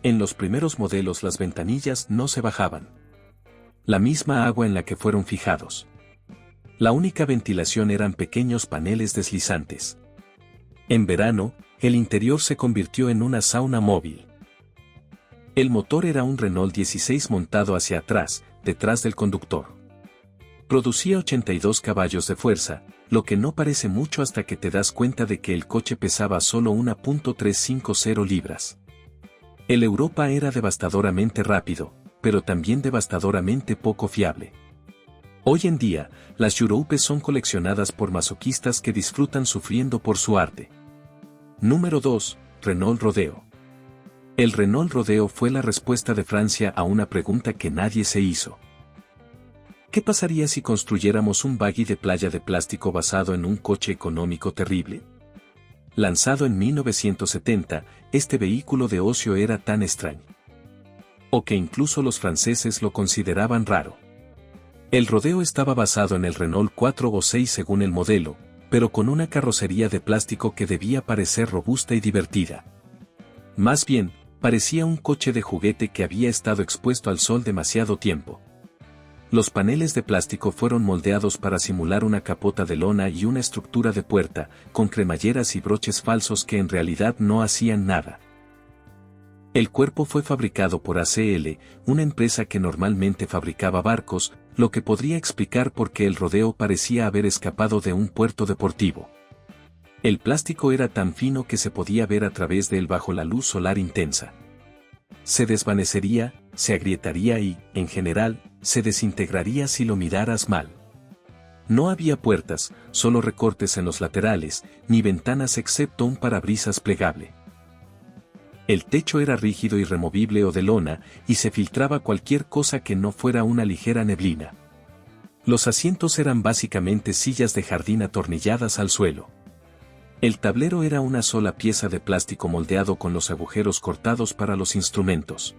En los primeros modelos las ventanillas no se bajaban. La misma agua en la que fueron fijados. La única ventilación eran pequeños paneles deslizantes. En verano, el interior se convirtió en una sauna móvil. El motor era un Renault 16 montado hacia atrás, detrás del conductor. Producía 82 caballos de fuerza, lo que no parece mucho hasta que te das cuenta de que el coche pesaba solo 1.350 libras. El Europa era devastadoramente rápido, pero también devastadoramente poco fiable. Hoy en día, las Europe son coleccionadas por masoquistas que disfrutan sufriendo por su arte. Número 2. Renault Rodeo. El Renault Rodeo fue la respuesta de Francia a una pregunta que nadie se hizo. ¿Qué pasaría si construyéramos un buggy de playa de plástico basado en un coche económico terrible? Lanzado en 1970, este vehículo de ocio era tan extraño. O que incluso los franceses lo consideraban raro. El Rodeo estaba basado en el Renault 4 o 6 según el modelo, pero con una carrocería de plástico que debía parecer robusta y divertida. Más bien, parecía un coche de juguete que había estado expuesto al sol demasiado tiempo. Los paneles de plástico fueron moldeados para simular una capota de lona y una estructura de puerta, con cremalleras y broches falsos que en realidad no hacían nada. El cuerpo fue fabricado por ACL, una empresa que normalmente fabricaba barcos, lo que podría explicar por qué el Rodeo parecía haber escapado de un puerto deportivo. El plástico era tan fino que se podía ver a través de él bajo la luz solar intensa. Se desvanecería, se agrietaría y, en general, se desintegraría si lo miraras mal. No había puertas, solo recortes en los laterales, ni ventanas excepto un parabrisas plegable. El techo era rígido y removible o de lona, y se filtraba cualquier cosa que no fuera una ligera neblina. Los asientos eran básicamente sillas de jardín atornilladas al suelo. El tablero era una sola pieza de plástico moldeado con los agujeros cortados para los instrumentos.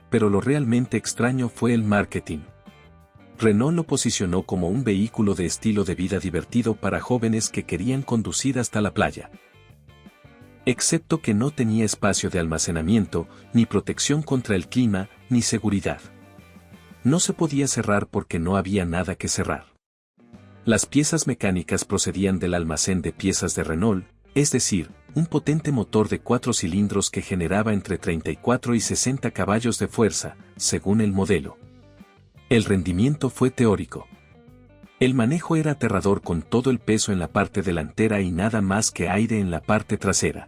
Pero lo realmente extraño fue el marketing. Renault lo posicionó como un vehículo de estilo de vida divertido para jóvenes que querían conducir hasta la playa. Excepto que no tenía espacio de almacenamiento, ni protección contra el clima, ni seguridad. No se podía cerrar porque no había nada que cerrar. Las piezas mecánicas procedían del almacén de piezas de Renault, es decir, un potente motor de 4 cilindros que generaba entre 34 y 60 caballos de fuerza, según el modelo. El rendimiento fue teórico. El manejo era aterrador con todo el peso en la parte delantera y nada más que aire en la parte trasera.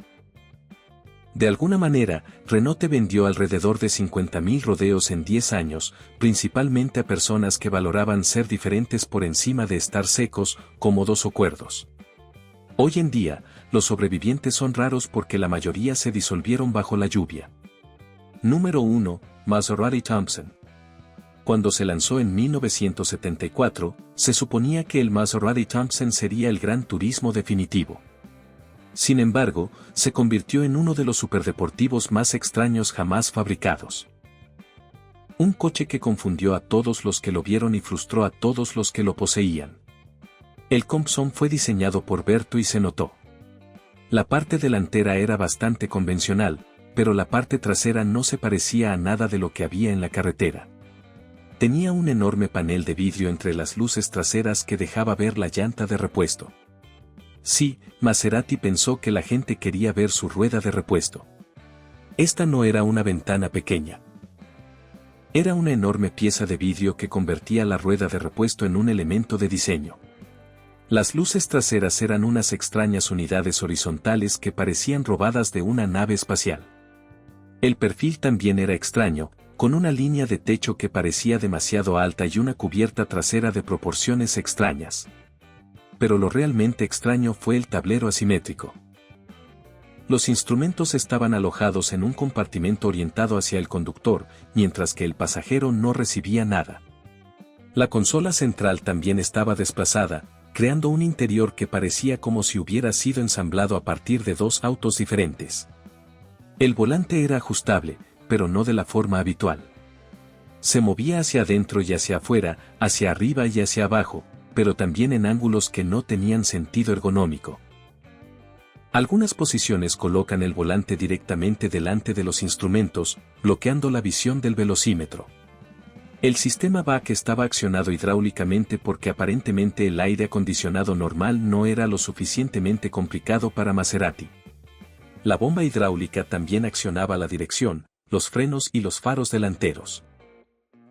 De alguna manera, Renault te vendió alrededor de 50.000 rodeos en 10 años, principalmente a personas que valoraban ser diferentes por encima de estar secos, cómodos o cuerdos. Hoy en día, los sobrevivientes son raros porque la mayoría se disolvieron bajo la lluvia. Número 1. Maserati Thompson. Cuando se lanzó en 1974, se suponía que el Maserati Thompson sería el gran turismo definitivo. Sin embargo, se convirtió en uno de los superdeportivos más extraños jamás fabricados. Un coche que confundió a todos los que lo vieron y frustró a todos los que lo poseían. El Thompson fue diseñado por Berto y se notó. La parte delantera era bastante convencional, pero la parte trasera no se parecía a nada de lo que había en la carretera. Tenía un enorme panel de vidrio entre las luces traseras que dejaba ver la llanta de repuesto. Sí, Maserati pensó que la gente quería ver su rueda de repuesto. Esta no era una ventana pequeña. Era una enorme pieza de vidrio que convertía la rueda de repuesto en un elemento de diseño. Las luces traseras eran unas extrañas unidades horizontales que parecían robadas de una nave espacial. El perfil también era extraño, con una línea de techo que parecía demasiado alta y una cubierta trasera de proporciones extrañas. pero lo realmente extraño fue el tablero asimétrico. Los instrumentos estaban alojados en un compartimento orientado hacia el conductor, mientras que el pasajero no recibía nada. La consola central también estaba desplazada, creando un interior que parecía como si hubiera sido ensamblado a partir de dos autos diferentes. El volante era ajustable, pero no de la forma habitual. Se movía hacia adentro y hacia afuera, hacia arriba y hacia abajo, pero también en ángulos que no tenían sentido ergonómico. Algunas posiciones colocan el volante directamente delante de los instrumentos, bloqueando la visión del velocímetro. El sistema BAC estaba accionado hidráulicamente porque aparentemente el aire acondicionado normal no era lo suficientemente complicado para Maserati. La bomba hidráulica también accionaba la dirección, los frenos y los faros delanteros.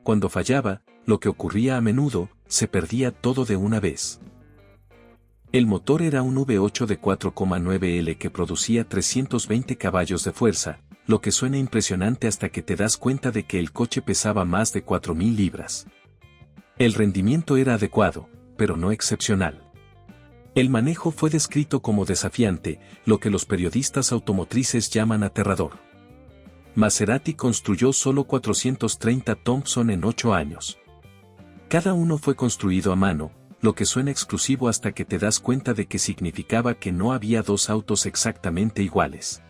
Cuando fallaba, lo que ocurría a menudo, se perdía todo de una vez. El motor era un V8 de 4,9L que producía 320 caballos de fuerza, lo que suena impresionante hasta que te das cuenta de que el coche pesaba más de 4.000 libras. El rendimiento era adecuado, pero no excepcional. El manejo fue descrito como desafiante, lo que los periodistas automotrices llaman aterrador. Maserati construyó solo 430 Thompson en 8 años. Cada uno fue construido a mano, lo que suena exclusivo hasta que te das cuenta de que significaba que no había dos autos exactamente iguales.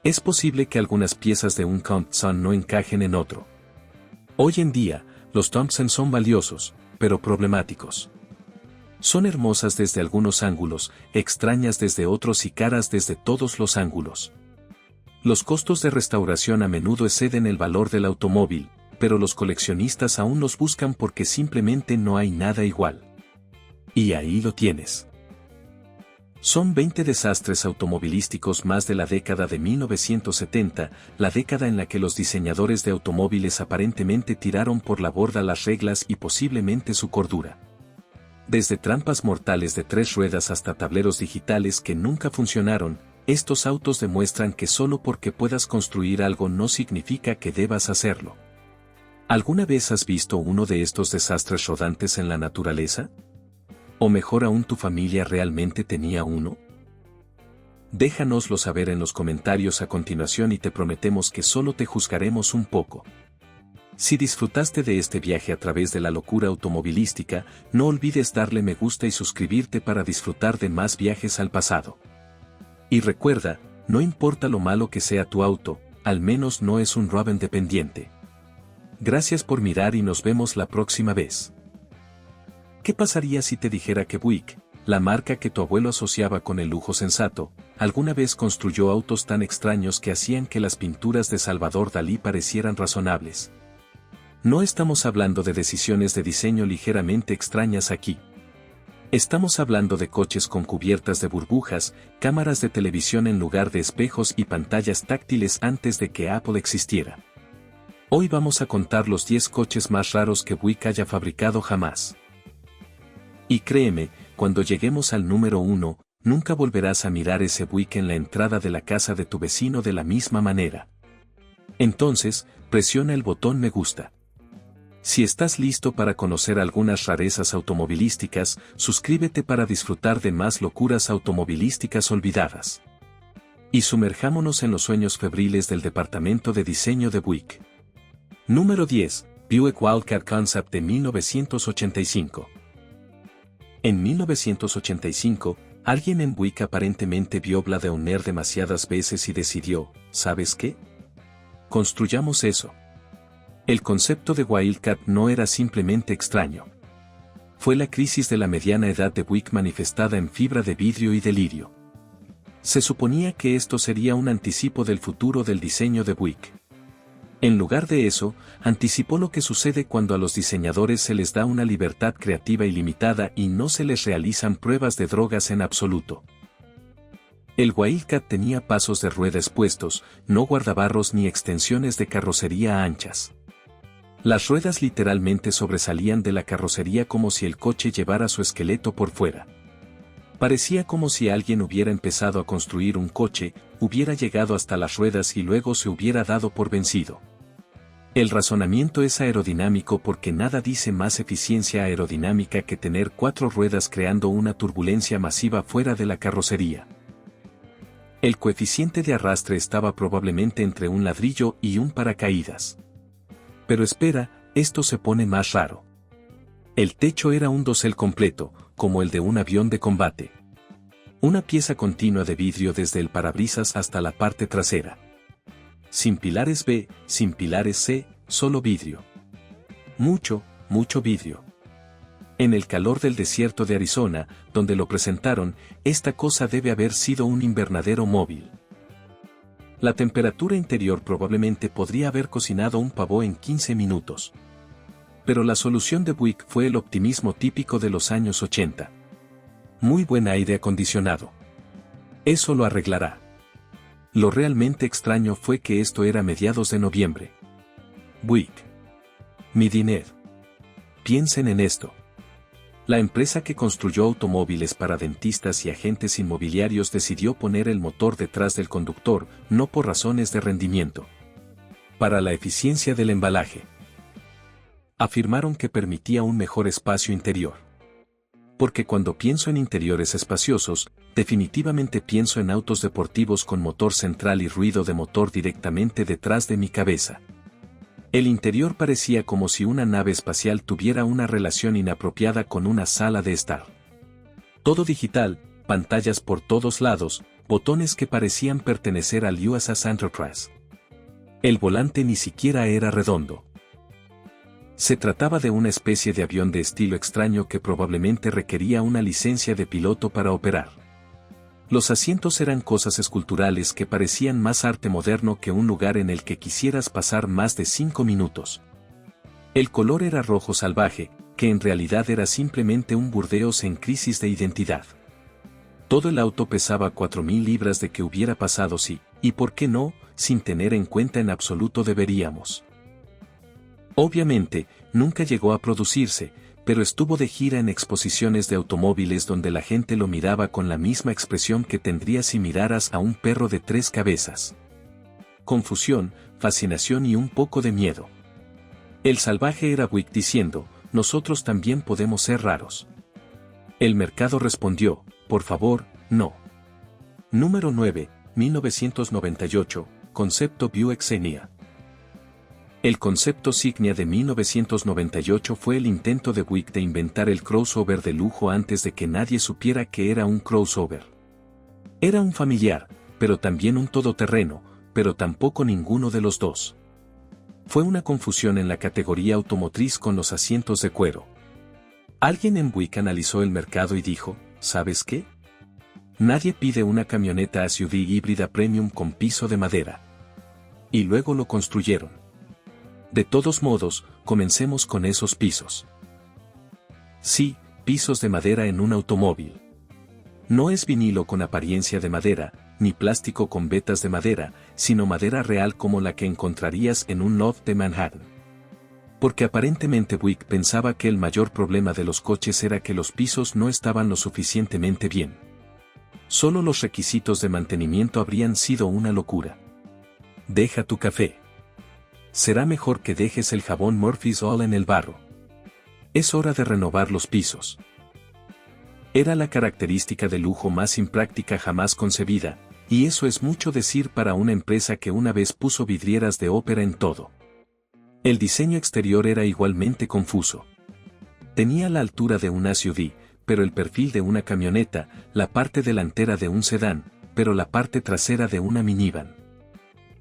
Es posible que algunas piezas de un Thompson no encajen en otro. Hoy en día, los Thompson son valiosos, pero problemáticos. Son hermosas desde algunos ángulos, extrañas desde otros y caras desde todos los ángulos. Los costos de restauración a menudo exceden el valor del automóvil, pero los coleccionistas aún los buscan porque simplemente no hay nada igual. Y ahí lo tienes. Son 20 desastres automovilísticos más de la década de 1970, la década en la que los diseñadores de automóviles aparentemente tiraron por la borda las reglas y posiblemente su cordura. Desde trampas mortales de 3 ruedas hasta tableros digitales que nunca funcionaron, estos autos demuestran que solo porque puedas construir algo no significa que debas hacerlo. ¿Alguna vez has visto uno de estos desastres rodantes en la naturaleza? ¿O mejor aún, tu familia realmente tenía uno? Déjanoslo saber en los comentarios a continuación y te prometemos que solo te juzgaremos un poco. Si disfrutaste de este viaje a través de la locura automovilística, no olvides darle me gusta y suscribirte para disfrutar de más viajes al pasado. Y recuerda, no importa lo malo que sea tu auto, al menos no es un robo independiente. Gracias por mirar y nos vemos la próxima vez. ¿Qué pasaría si te dijera que Buick, la marca que tu abuelo asociaba con el lujo sensato, alguna vez construyó autos tan extraños que hacían que las pinturas de Salvador Dalí parecieran razonables? No estamos hablando de decisiones de diseño ligeramente extrañas aquí. Estamos hablando de coches con cubiertas de burbujas, cámaras de televisión en lugar de espejos y pantallas táctiles antes de que Apple existiera. Hoy vamos a contar los 10 coches más raros que Buick haya fabricado jamás. Y créeme, cuando lleguemos al número 1, nunca volverás a mirar ese Buick en la entrada de la casa de tu vecino de la misma manera. Entonces, presiona el botón me gusta. Si estás listo para conocer algunas rarezas automovilísticas, suscríbete para disfrutar de más locuras automovilísticas olvidadas. Y sumerjámonos en los sueños febriles del departamento de diseño de Buick. Número 10. Buick Wildcat Concept de 1985. En 1985, alguien en Buick aparentemente vio Blade Runner demasiadas veces y decidió, ¿sabes qué? Construyamos eso. El concepto de Wildcat no era simplemente extraño. Fue la crisis de la mediana edad de Buick manifestada en fibra de vidrio y delirio. Se suponía que esto sería un anticipo del futuro del diseño de Buick. En lugar de eso, anticipó lo que sucede cuando a los diseñadores se les da una libertad creativa ilimitada y no se les realizan pruebas de drogas en absoluto. El Wildcat tenía pasos de rueda expuestos, no guardabarros ni extensiones de carrocería anchas. Las ruedas literalmente sobresalían de la carrocería como si el coche llevara su esqueleto por fuera. Parecía como si alguien hubiera empezado a construir un coche, hubiera llegado hasta las ruedas y luego se hubiera dado por vencido. El razonamiento es aerodinámico porque nada dice más eficiencia aerodinámica que tener 4 ruedas creando una turbulencia masiva fuera de la carrocería. El coeficiente de arrastre estaba probablemente entre un ladrillo y un paracaídas. Pero espera, esto se pone más raro. El techo era un dosel completo, como el de un avión de combate. Una pieza continua de vidrio desde el parabrisas hasta la parte trasera. Sin pilares B, sin pilares C, solo vidrio. Mucho, mucho vidrio. En el calor del desierto de Arizona, donde lo presentaron, esta cosa debe haber sido un invernadero móvil. La temperatura interior probablemente podría haber cocinado un pavó en 15 minutos. Pero la solución de Buick fue el optimismo típico de los años 80. Muy buen aire acondicionado. Eso lo arreglará. Lo realmente extraño fue que esto era mediados de noviembre. Buick. Mi dinero. Piensen en esto. La empresa que construyó automóviles para dentistas y agentes inmobiliarios decidió poner el motor detrás del conductor, no por razones de rendimiento. Para la eficiencia del embalaje. Afirmaron que permitía un mejor espacio interior. Porque cuando pienso en interiores espaciosos, definitivamente pienso en autos deportivos con motor central y ruido de motor directamente detrás de mi cabeza. El interior parecía como si una nave espacial tuviera una relación inapropiada con una sala de estar. Todo digital, pantallas por todos lados, botones que parecían pertenecer al USS Enterprise. El volante ni siquiera era redondo. Se trataba de una especie de avión de estilo extraño que probablemente requería una licencia de piloto para operar. Los asientos eran cosas esculturales que parecían más arte moderno que un lugar en el que quisieras pasar más de 5 minutos. El color era rojo salvaje, que en realidad era simplemente un Burdeos en crisis de identidad. Todo el auto pesaba 4.000 libras de que hubiera pasado si, y por qué no, sin tener en cuenta en absoluto deberíamos. Obviamente, nunca llegó a producirse, pero estuvo de gira en exposiciones de automóviles donde la gente lo miraba con la misma expresión que tendría si miraras a un perro de 3 cabezas. Confusión, fascinación y un poco de miedo. El salvaje era Buick diciendo, nosotros también podemos ser raros. El mercado respondió, por favor, no. Número 9, 1998, Concepto Buick Xenia. El concepto Signia de 1998 fue el intento de Buick de inventar el crossover de lujo antes de que nadie supiera que era un crossover. Era un familiar, pero también un todoterreno, pero tampoco ninguno de los dos. Fue una confusión en la categoría automotriz con los asientos de cuero. Alguien en Buick analizó el mercado y dijo, ¿sabes qué? Nadie pide una camioneta SUV híbrida premium con piso de madera. Y luego lo construyeron. De todos modos, comencemos con esos pisos. Sí, pisos de madera en un automóvil. No es vinilo con apariencia de madera, ni plástico con vetas de madera, sino madera real como la que encontrarías en un loft de Manhattan. Porque aparentemente Buick pensaba que el mayor problema de los coches era que los pisos no estaban lo suficientemente bien. Solo los requisitos de mantenimiento habrían sido una locura. Deja tu café. Será mejor que dejes el jabón Murphy's Oil en el barro. Es hora de renovar los pisos. Era la característica de lujo más impráctica jamás concebida, y eso es mucho decir para una empresa que una vez puso vidrieras de ópera en todo. El diseño exterior era igualmente confuso. Tenía la altura de un SUV, pero el perfil de una camioneta, la parte delantera de un sedán, pero la parte trasera de una minivan.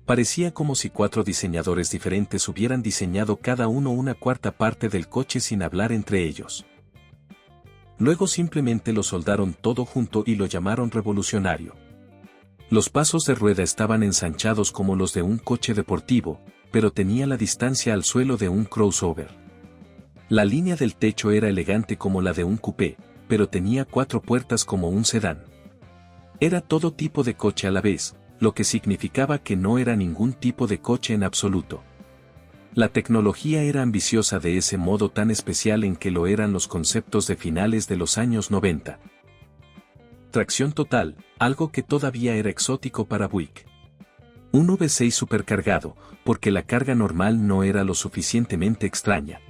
Parecía como si 4 diseñadores diferentes hubieran diseñado cada uno una cuarta parte del coche sin hablar entre ellos. Luego simplemente lo soldaron todo junto y lo llamaron revolucionario. Los pasos de rueda estaban ensanchados como los de un coche deportivo, pero tenía la distancia al suelo de un crossover. La línea del techo era elegante como la de un coupé, pero tenía 4 puertas como un sedán. Era todo tipo de coche a la vez, lo que significaba que no era ningún tipo de coche en absoluto. La tecnología era ambiciosa de ese modo tan especial en que lo eran los conceptos de finales de los años 90. Tracción total, algo que todavía era exótico para Buick. Un V6 supercargado, porque la carga normal no era lo suficientemente extraña.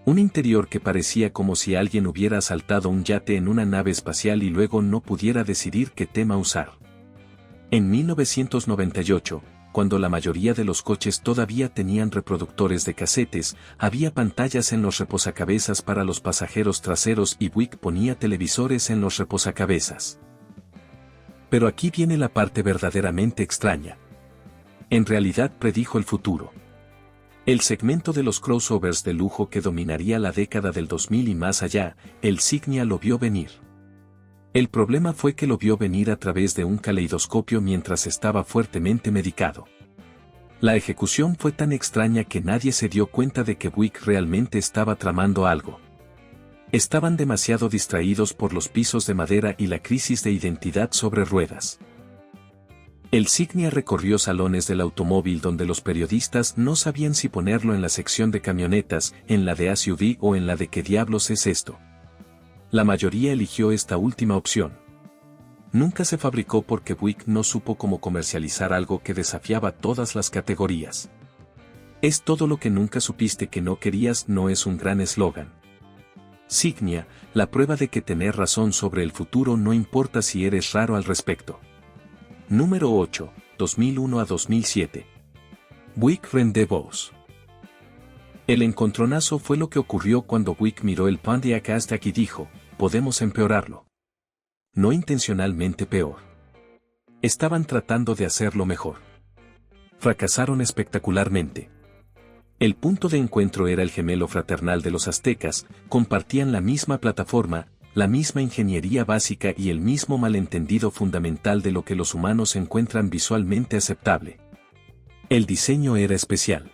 Un interior que parecía como si alguien hubiera asaltado un yate en una nave espacial y luego no pudiera decidir qué tema usar. En 1998, cuando la mayoría de los coches todavía tenían reproductores de casetes, había pantallas en los reposacabezas para los pasajeros traseros y Buick ponía televisores en los reposacabezas. Pero aquí viene la parte verdaderamente extraña. En realidad predijo el futuro. El segmento de los crossovers de lujo que dominaría la década del 2000 y más allá, el Signia lo vio venir. El problema fue que lo vio venir a través de un caleidoscopio mientras estaba fuertemente medicado. La ejecución fue tan extraña que nadie se dio cuenta de que Buick realmente estaba tramando algo. Estaban demasiado distraídos por los pisos de madera y la crisis de identidad sobre ruedas. El Signia recorrió salones del automóvil donde los periodistas no sabían si ponerlo en la sección de camionetas, en la de SUV o en la de ¿qué diablos es esto? La mayoría eligió esta última opción. Nunca se fabricó porque Buick no supo cómo comercializar algo que desafiaba todas las categorías. Es todo lo que nunca supiste que no querías no es un gran eslogan. Signia, la prueba de que tener razón sobre el futuro no importa si eres raro al respecto. Número 8, 2001 a 2007. Buick Rendezvous. El encontronazo fue lo que ocurrió cuando Buick miró el Pontiac Aztek y dijo, podemos empeorarlo. No intencionalmente peor. Estaban tratando de hacerlo mejor. Fracasaron espectacularmente. El punto de encuentro era el gemelo fraternal de los aztecas, compartían la misma plataforma, la misma ingeniería básica y el mismo malentendido fundamental de lo que los humanos encuentran visualmente aceptable. El diseño era especial.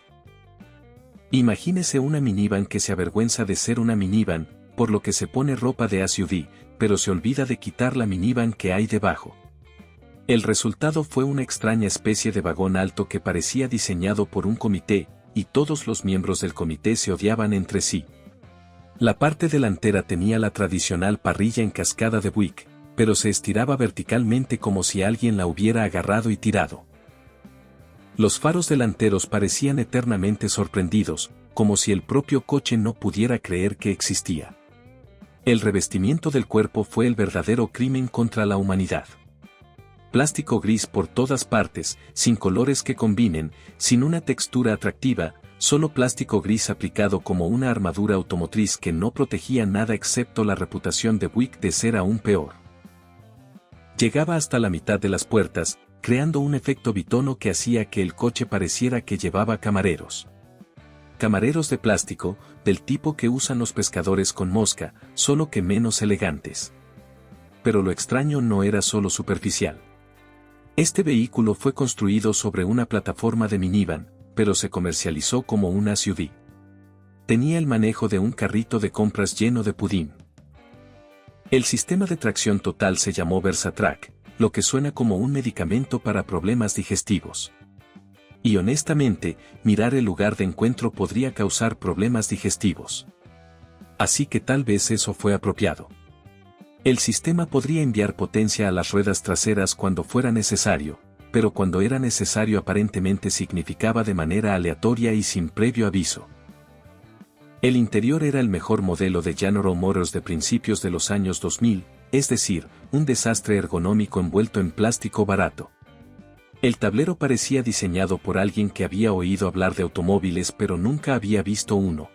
Imagínese una minivan que se avergüenza de ser una minivan, por lo que se pone ropa de SUV, pero se olvida de quitar la minivan que hay debajo. El resultado fue una extraña especie de vagón alto que parecía diseñado por un comité, y todos los miembros del comité se odiaban entre sí. La parte delantera tenía la tradicional parrilla en cascada de Buick, pero se estiraba verticalmente como si alguien la hubiera agarrado y tirado. Los faros delanteros parecían eternamente sorprendidos, como si el propio coche no pudiera creer que existía. El revestimiento del cuerpo fue el verdadero crimen contra la humanidad. Plástico gris por todas partes, sin colores que combinen, sin una textura atractiva, solo plástico gris aplicado como una armadura automotriz que no protegía nada excepto la reputación de Buick de ser aún peor. Llegaba hasta la mitad de las puertas, creando un efecto bitono que hacía que el coche pareciera que llevaba camareros. Camareros de plástico, del tipo que usan los pescadores con mosca, solo que menos elegantes. Pero lo extraño no era solo superficial. Este vehículo fue construido sobre una plataforma de minivan, pero se comercializó como un SUV. Tenía el manejo de un carrito de compras lleno de pudín. El sistema de tracción total se llamó VersaTrack, lo que suena como un medicamento para problemas digestivos. Y honestamente, mirar el lugar de encuentro podría causar problemas digestivos. Así que tal vez eso fue apropiado. El sistema podría enviar potencia a las ruedas traseras cuando fuera necesario, pero cuando era necesario aparentemente significaba de manera aleatoria y sin previo aviso. El interior era el mejor modelo de General Motors de principios de los años 2000, es decir, un desastre ergonómico envuelto en plástico barato. El tablero parecía diseñado por alguien que había oído hablar de automóviles pero nunca había visto uno.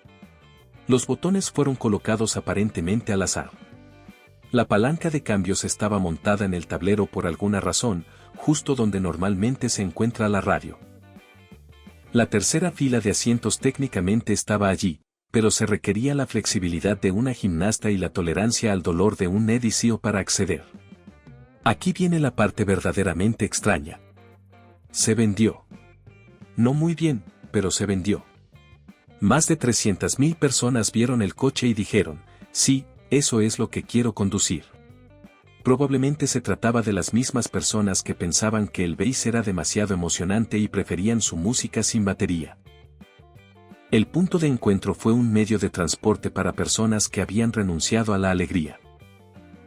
Los botones fueron colocados aparentemente al azar. La palanca de cambios estaba montada en el tablero por alguna razón, justo donde normalmente se encuentra la radio. La tercera fila de asientos técnicamente estaba allí, pero se requería la flexibilidad de una gimnasta y la tolerancia al dolor de un negocio para acceder. Aquí viene la parte verdaderamente extraña. Se vendió. No muy bien, pero se vendió. Más de 300.000 personas vieron el coche y dijeron, sí, eso es lo que quiero conducir. Probablemente se trataba de las mismas personas que pensaban que el bass era demasiado emocionante y preferían su música sin batería. El punto de encuentro fue un medio de transporte para personas que habían renunciado a la alegría.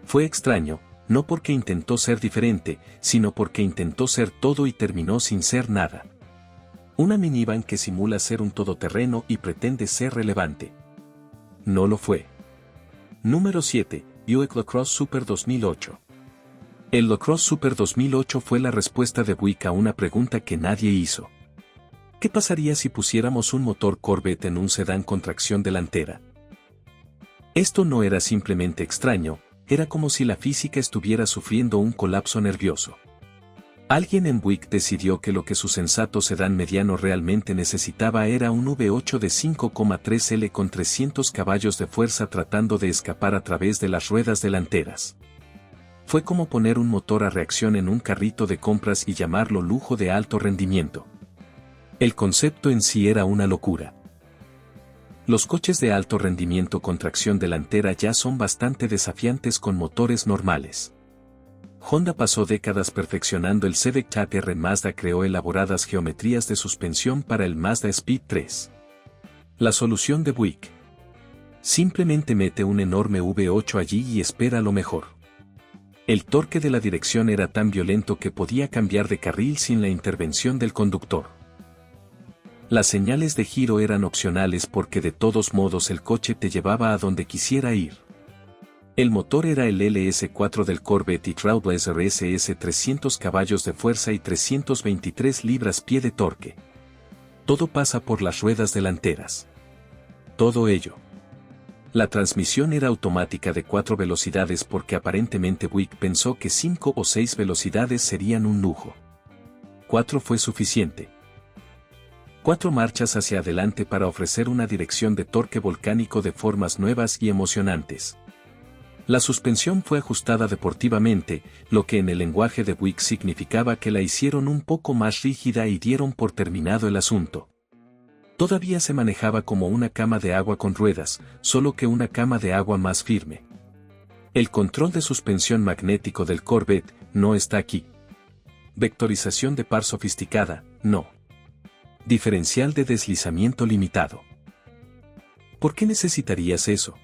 Fue extraño, no porque intentó ser diferente, sino porque intentó ser todo y terminó sin ser nada. Una minivan que simula ser un todoterreno y pretende ser relevante. No lo fue. Número 7. Buick LaCrosse Super 2008. El LaCrosse Super 2008 fue la respuesta de Buick a una pregunta que nadie hizo. ¿Qué pasaría si pusiéramos un motor Corvette en un sedán con tracción delantera? Esto no era simplemente extraño, era como si la física estuviera sufriendo un colapso nervioso. Alguien en Buick decidió que lo que su sensato sedán mediano realmente necesitaba era un V8 de 5,3 L con 300 caballos de fuerza tratando de escapar a través de las ruedas delanteras. Fue como poner un motor a reacción en un carrito de compras y llamarlo lujo de alto rendimiento. El concepto en sí era una locura. Los coches de alto rendimiento con tracción delantera ya son bastante desafiantes con motores normales. Honda pasó décadas perfeccionando el Civic Type R. Mazda creó elaboradas geometrías de suspensión para el Mazda Speed 3. La solución de Buick. Simplemente mete un enorme V8 allí y espera lo mejor. El torque de la dirección era tan violento que podía cambiar de carril sin la intervención del conductor. Las señales de giro eran opcionales porque de todos modos el coche te llevaba a donde quisiera ir. El motor era el LS4 del Corvette y Trailblazer SS 300 caballos de fuerza y 323 libras-pie de torque. Todo pasa por las ruedas delanteras. Todo ello. La transmisión era automática de 4 velocidades porque aparentemente Buick pensó que 5 o 6 velocidades serían un lujo. 4 fue suficiente. 4 marchas hacia adelante para ofrecer una dirección de torque volcánico de formas nuevas y emocionantes. La suspensión fue ajustada deportivamente, lo que en el lenguaje de Buick significaba que la hicieron un poco más rígida y dieron por terminado el asunto. Todavía se manejaba como una cama de agua con ruedas, solo que una cama de agua más firme. El control de suspensión magnético del Corvette no está aquí. Vectorización de par sofisticada, no. Diferencial de deslizamiento limitado. ¿Por qué necesitarías eso?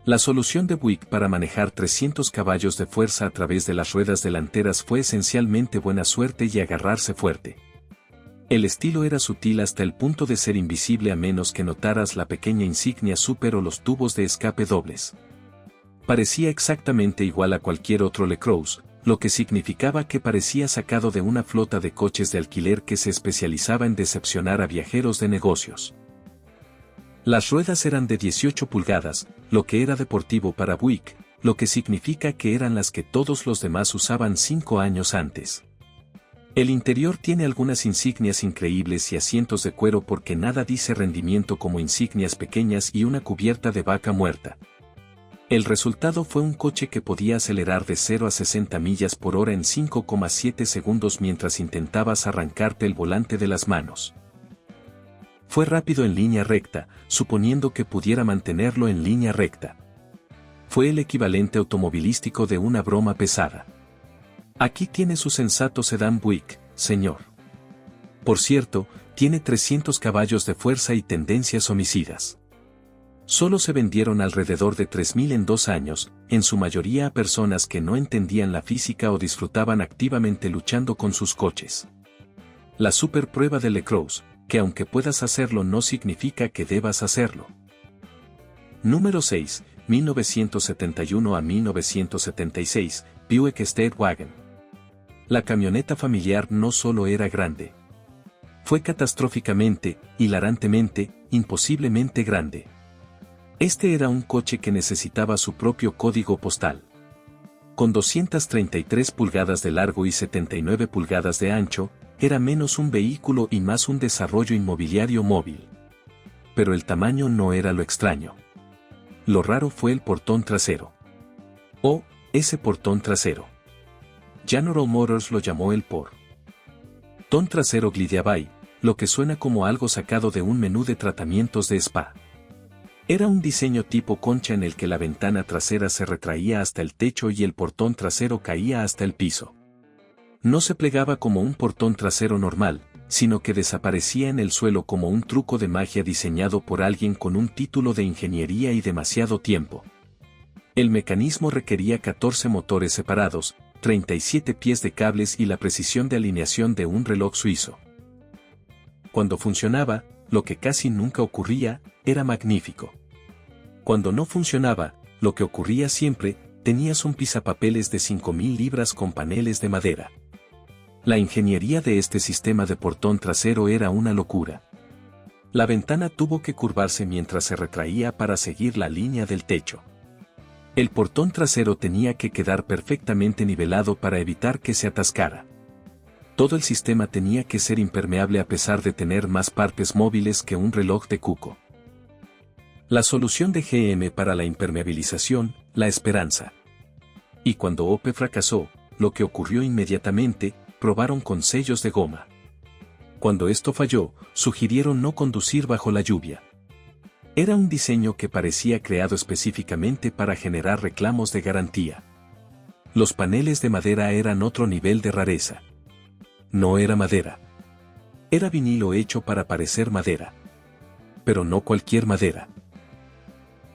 La solución de Buick para manejar 300 caballos de fuerza a través de las ruedas delanteras fue esencialmente buena suerte y agarrarse fuerte. El estilo era sutil hasta el punto de ser invisible a menos que notaras la pequeña insignia Super o los tubos de escape dobles. Parecía exactamente igual a cualquier otro LaCrosse, lo que significaba que parecía sacado de una flota de coches de alquiler que se especializaba en decepcionar a viajeros de negocios. Las ruedas eran de 18 pulgadas, lo que era deportivo para Buick, lo que significa que eran las que todos los demás usaban 5 años antes. El interior tiene algunas insignias increíbles y asientos de cuero porque nada dice rendimiento como insignias pequeñas y una cubierta de vaca muerta. El resultado fue un coche que podía acelerar de 0 a 60 millas por hora en 5,7 segundos mientras intentabas arrancarte el volante de las manos. Fue rápido en línea recta, suponiendo que pudiera mantenerlo en línea recta. Fue el equivalente automovilístico de una broma pesada. Aquí tiene su sensato sedán Buick, señor. Por cierto, tiene 300 caballos de fuerza y tendencias homicidas. Solo se vendieron alrededor de 3.000 en 2 años, en su mayoría a personas que no entendían la física o disfrutaban activamente luchando con sus coches. La super prueba de LaCrosse, que aunque puedas hacerlo no significa que debas hacerlo. Número 6, 1971 a 1976, Buick State Wagon. La camioneta familiar no solo era grande. Fue catastróficamente, hilarantemente, imposiblemente grande. Este era un coche que necesitaba su propio código postal. Con 233 pulgadas de largo y 79 pulgadas de ancho, era menos un vehículo y más un desarrollo inmobiliario móvil. Pero el tamaño no era lo extraño. Lo raro fue el portón trasero. Oh, ese portón trasero. General Motors lo llamó el portón trasero Glidiabay, lo que suena como algo sacado de un menú de tratamientos de spa. Era un diseño tipo concha en el que la ventana trasera se retraía hasta el techo y el portón trasero caía hasta el piso. No se plegaba como un portón trasero normal, sino que desaparecía en el suelo como un truco de magia diseñado por alguien con un título de ingeniería y demasiado tiempo. El mecanismo requería 14 motores separados, 37 pies de cables y la precisión de alineación de un reloj suizo. Cuando funcionaba, lo que casi nunca ocurría, era magnífico. Cuando no funcionaba, lo que ocurría siempre, tenías un pisapapeles de 5.000 libras con paneles de madera. La ingeniería de este sistema de portón trasero era una locura. La ventana tuvo que curvarse mientras se retraía para seguir la línea del techo. El portón trasero tenía que quedar perfectamente nivelado para evitar que se atascara. Todo el sistema tenía que ser impermeable a pesar de tener más partes móviles que un reloj de cuco. La solución de GM para la impermeabilización, la esperanza. Y cuando Opel fracasó, lo que ocurrió inmediatamente, probaron con sellos de goma. Cuando esto falló, sugirieron no conducir bajo la lluvia. Era un diseño que parecía creado específicamente para generar reclamos de garantía. Los paneles de madera eran otro nivel de rareza. No era madera. Era vinilo hecho para parecer madera. Pero no cualquier madera.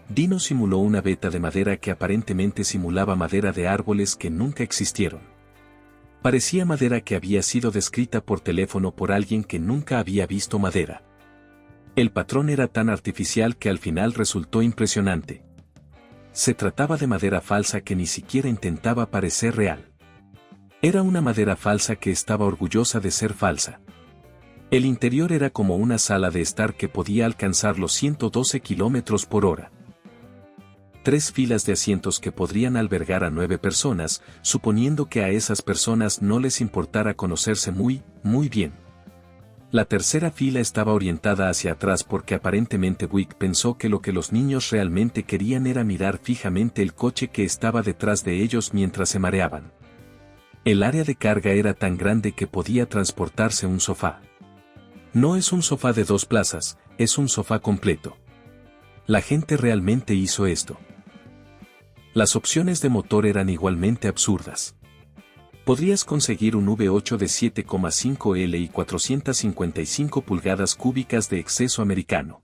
Dino simuló una veta de madera que aparentemente simulaba madera de árboles que nunca existieron. Parecía madera que había sido descrita por teléfono por alguien que nunca había visto madera. El patrón era tan artificial que al final resultó impresionante. Se trataba de madera falsa que ni siquiera intentaba parecer real. Era una madera falsa que estaba orgullosa de ser falsa. El interior era como una sala de estar que podía alcanzar los 112 kilómetros por hora. 3 filas de asientos que podrían albergar a 9 personas, suponiendo que a esas personas no les importara conocerse muy bien. La tercera fila estaba orientada hacia atrás porque aparentemente Buick pensó que lo que los niños realmente querían era mirar fijamente el coche que estaba detrás de ellos mientras se mareaban. El área de carga era tan grande que podía transportarse un sofá. No es un sofá de 2 plazas, es un sofá completo. La gente realmente hizo esto. Las opciones de motor eran igualmente absurdas. Podrías conseguir un V8 de 7,5 L y 455 pulgadas cúbicas de exceso americano.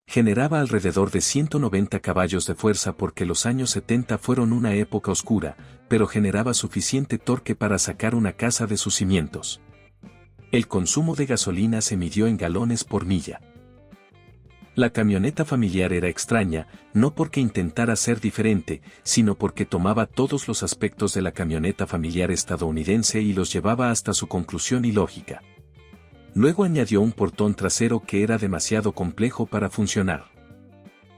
Generaba alrededor de 190 caballos de fuerza porque los años 70 fueron una época oscura, pero generaba suficiente torque para sacar una casa de sus cimientos. El consumo de gasolina se midió en galones por milla. La camioneta familiar era extraña, no porque intentara ser diferente, sino porque tomaba todos los aspectos de la camioneta familiar estadounidense y los llevaba hasta su conclusión ilógica. Luego añadió un portón trasero que era demasiado complejo para funcionar.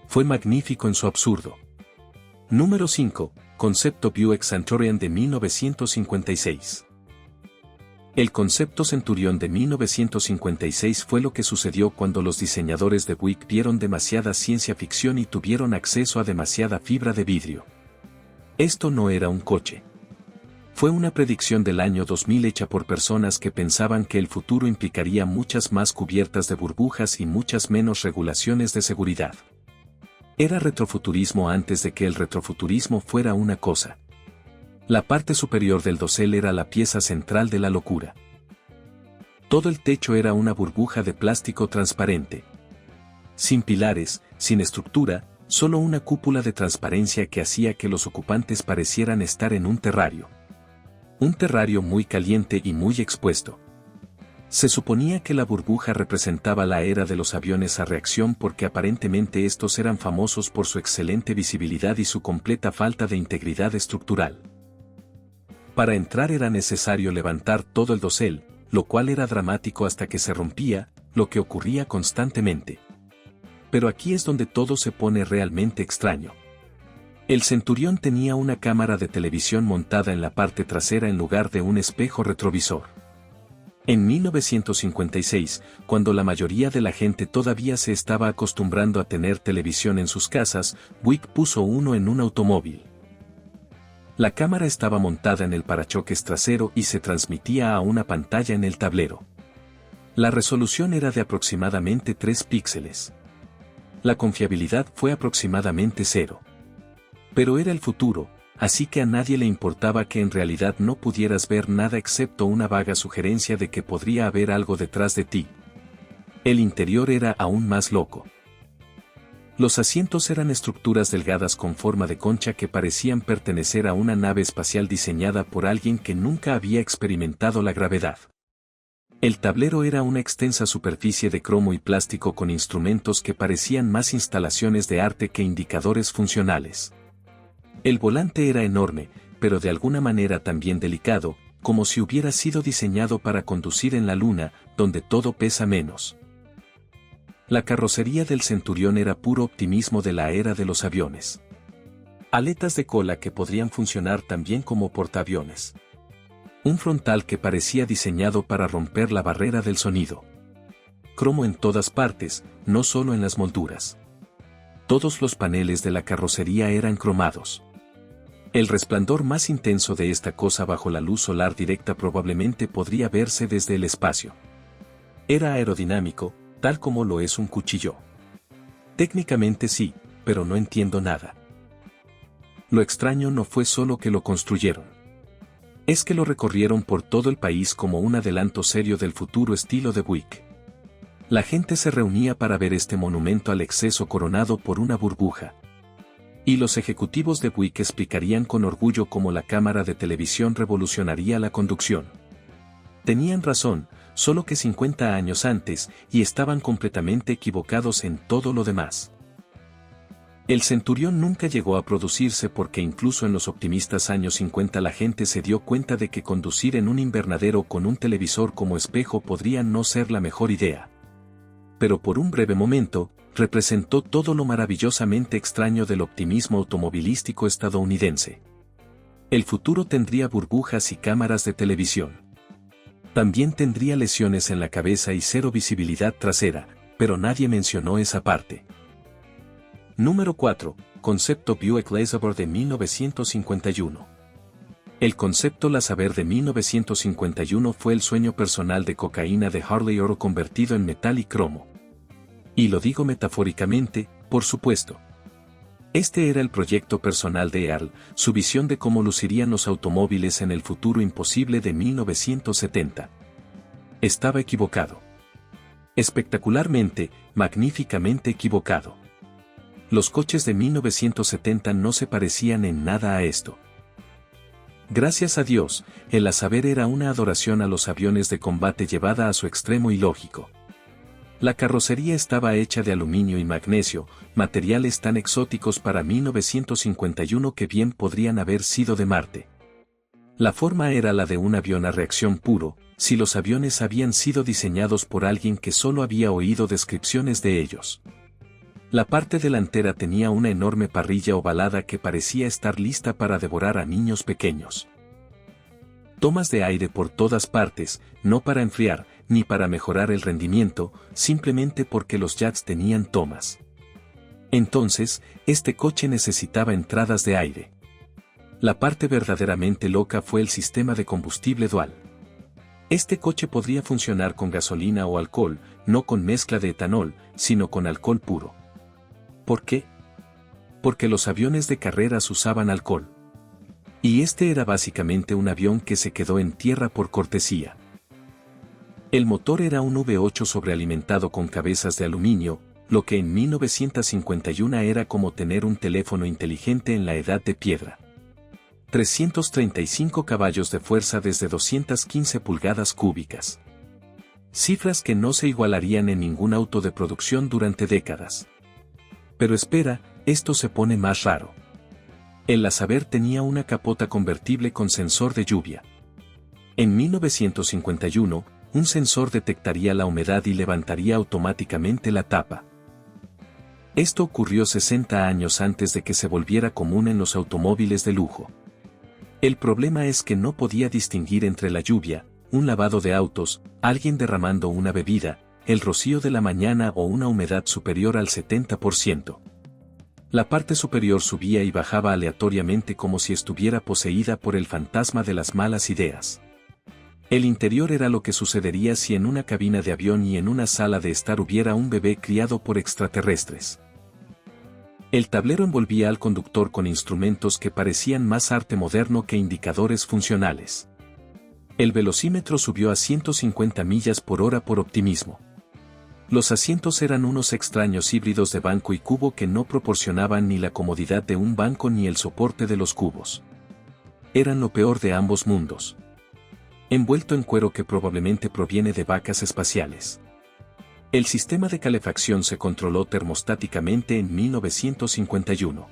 Fue magnífico en su absurdo. Número 5. Concepto Buick Centurion de 1956. El concepto Centurion de 1956 fue lo que sucedió cuando los diseñadores de Buick vieron demasiada ciencia ficción y tuvieron acceso a demasiada fibra de vidrio. Esto no era un coche. Fue una predicción del año 2000 hecha por personas que pensaban que el futuro implicaría muchas más cubiertas de burbujas y muchas menos regulaciones de seguridad. Era retrofuturismo antes de que el retrofuturismo fuera una cosa. La parte superior del dosel era la pieza central de la locura. Todo el techo era una burbuja de plástico transparente. Sin pilares, sin estructura, solo una cúpula de transparencia que hacía que los ocupantes parecieran estar en un terrario. Un terrario muy caliente y muy expuesto. Se suponía que la burbuja representaba la era de los aviones a reacción porque aparentemente estos eran famosos por su excelente visibilidad y su completa falta de integridad estructural. Para entrar era necesario levantar todo el dosel, lo cual era dramático hasta que se rompía, lo que ocurría constantemente. Pero aquí es donde todo se pone realmente extraño. El Centurion tenía una cámara de televisión montada en la parte trasera en lugar de un espejo retrovisor. En 1956, cuando la mayoría de la gente todavía se estaba acostumbrando a tener televisión en sus casas, Buick puso uno en un automóvil. La cámara estaba montada en el parachoques trasero y se transmitía a una pantalla en el tablero. La resolución era de aproximadamente 3 píxeles. La confiabilidad fue aproximadamente 0. Pero era el futuro, así que a nadie le importaba que en realidad no pudieras ver nada excepto una vaga sugerencia de que podría haber algo detrás de ti. El interior era aún más loco. Los asientos eran estructuras delgadas con forma de concha que parecían pertenecer a una nave espacial diseñada por alguien que nunca había experimentado la gravedad. El tablero era una extensa superficie de cromo y plástico con instrumentos que parecían más instalaciones de arte que indicadores funcionales. El volante era enorme, pero de alguna manera también delicado, como si hubiera sido diseñado para conducir en la luna, donde todo pesa menos. La carrocería del Centurión era puro optimismo de la era de los aviones. Aletas de cola que podrían funcionar también como portaaviones. Un frontal que parecía diseñado para romper la barrera del sonido. Cromo en todas partes, no solo en las molduras. Todos los paneles de la carrocería eran cromados. El resplandor más intenso de esta cosa bajo la luz solar directa probablemente podría verse desde el espacio. Era aerodinámico, tal como lo es un cuchillo. Técnicamente sí, pero no entiendo nada. Lo extraño no fue solo que lo construyeron. Es que lo recorrieron por todo el país como un adelanto serio del futuro estilo de Buick. La gente se reunía para ver este monumento al exceso coronado por una burbuja. Y los ejecutivos de Buick explicarían con orgullo cómo la cámara de televisión revolucionaría la conducción. Tenían razón, solo que 50 años antes, y estaban completamente equivocados en todo lo demás. El Centurión nunca llegó a producirse porque incluso en los optimistas años 50 la gente se dio cuenta de que conducir en un invernadero con un televisor como espejo podría no ser la mejor idea. Pero por un breve momento, representó todo lo maravillosamente extraño del optimismo automovilístico estadounidense. El futuro tendría burbujas y cámaras de televisión. También tendría lesiones en la cabeza y cero visibilidad trasera, pero nadie mencionó esa parte. Número 4. Concepto Buick LeSabre de 1951. El concepto LeSabre de 1951 fue el sueño personal de cocaína de Harley oro convertido en metal y cromo. Y lo digo metafóricamente, por supuesto. Este era el proyecto personal de Earl, su visión de cómo lucirían los automóviles en el futuro imposible de 1970. Estaba equivocado. Espectacularmente, magníficamente equivocado. Los coches de 1970 no se parecían en nada a esto. Gracias a Dios, el LeSabre era una adoración a los aviones de combate llevada a su extremo ilógico. La carrocería estaba hecha de aluminio y magnesio, materiales tan exóticos para 1951 que bien podrían haber sido de Marte. La forma era la de un avión a reacción puro, si los aviones habían sido diseñados por alguien que solo había oído descripciones de ellos. La parte delantera tenía una enorme parrilla ovalada que parecía estar lista para devorar a niños pequeños. Tomas de aire por todas partes, no para enfriar, ni para mejorar el rendimiento, simplemente porque los jets tenían tomas. Entonces, este coche necesitaba entradas de aire. La parte verdaderamente loca fue el sistema de combustible dual. Este coche podría funcionar con gasolina o alcohol, no con mezcla de etanol, sino con alcohol puro. ¿Por qué? Porque los aviones de carreras usaban alcohol. Y este era básicamente un avión que se quedó en tierra por cortesía. El motor era un V8 sobrealimentado con cabezas de aluminio, lo que en 1951 era como tener un teléfono inteligente en la edad de piedra. 335 caballos de fuerza desde 215 pulgadas cúbicas. Cifras que no se igualarían en ningún auto de producción durante décadas. Pero espera, esto se pone más raro. El LeSabre tenía una capota convertible con sensor de lluvia. En 1951, un sensor detectaría la humedad y levantaría automáticamente la tapa. Esto ocurrió 60 años antes de que se volviera común en los automóviles de lujo. El problema es que no podía distinguir entre la lluvia, un lavado de autos, alguien derramando una bebida, el rocío de la mañana o una humedad superior al 70%. La parte superior subía y bajaba aleatoriamente como si estuviera poseída por el fantasma de las malas ideas. El interior era lo que sucedería si en una cabina de avión y en una sala de estar hubiera un bebé criado por extraterrestres. El tablero envolvía al conductor con instrumentos que parecían más arte moderno que indicadores funcionales. El velocímetro subió a 150 millas por hora por optimismo. Los asientos eran unos extraños híbridos de banco y cubo que no proporcionaban ni la comodidad de un banco ni el soporte de los cubos. Eran lo peor de ambos mundos. Envuelto en cuero que probablemente proviene de vacas espaciales. El sistema de calefacción se controló termostáticamente en 1951.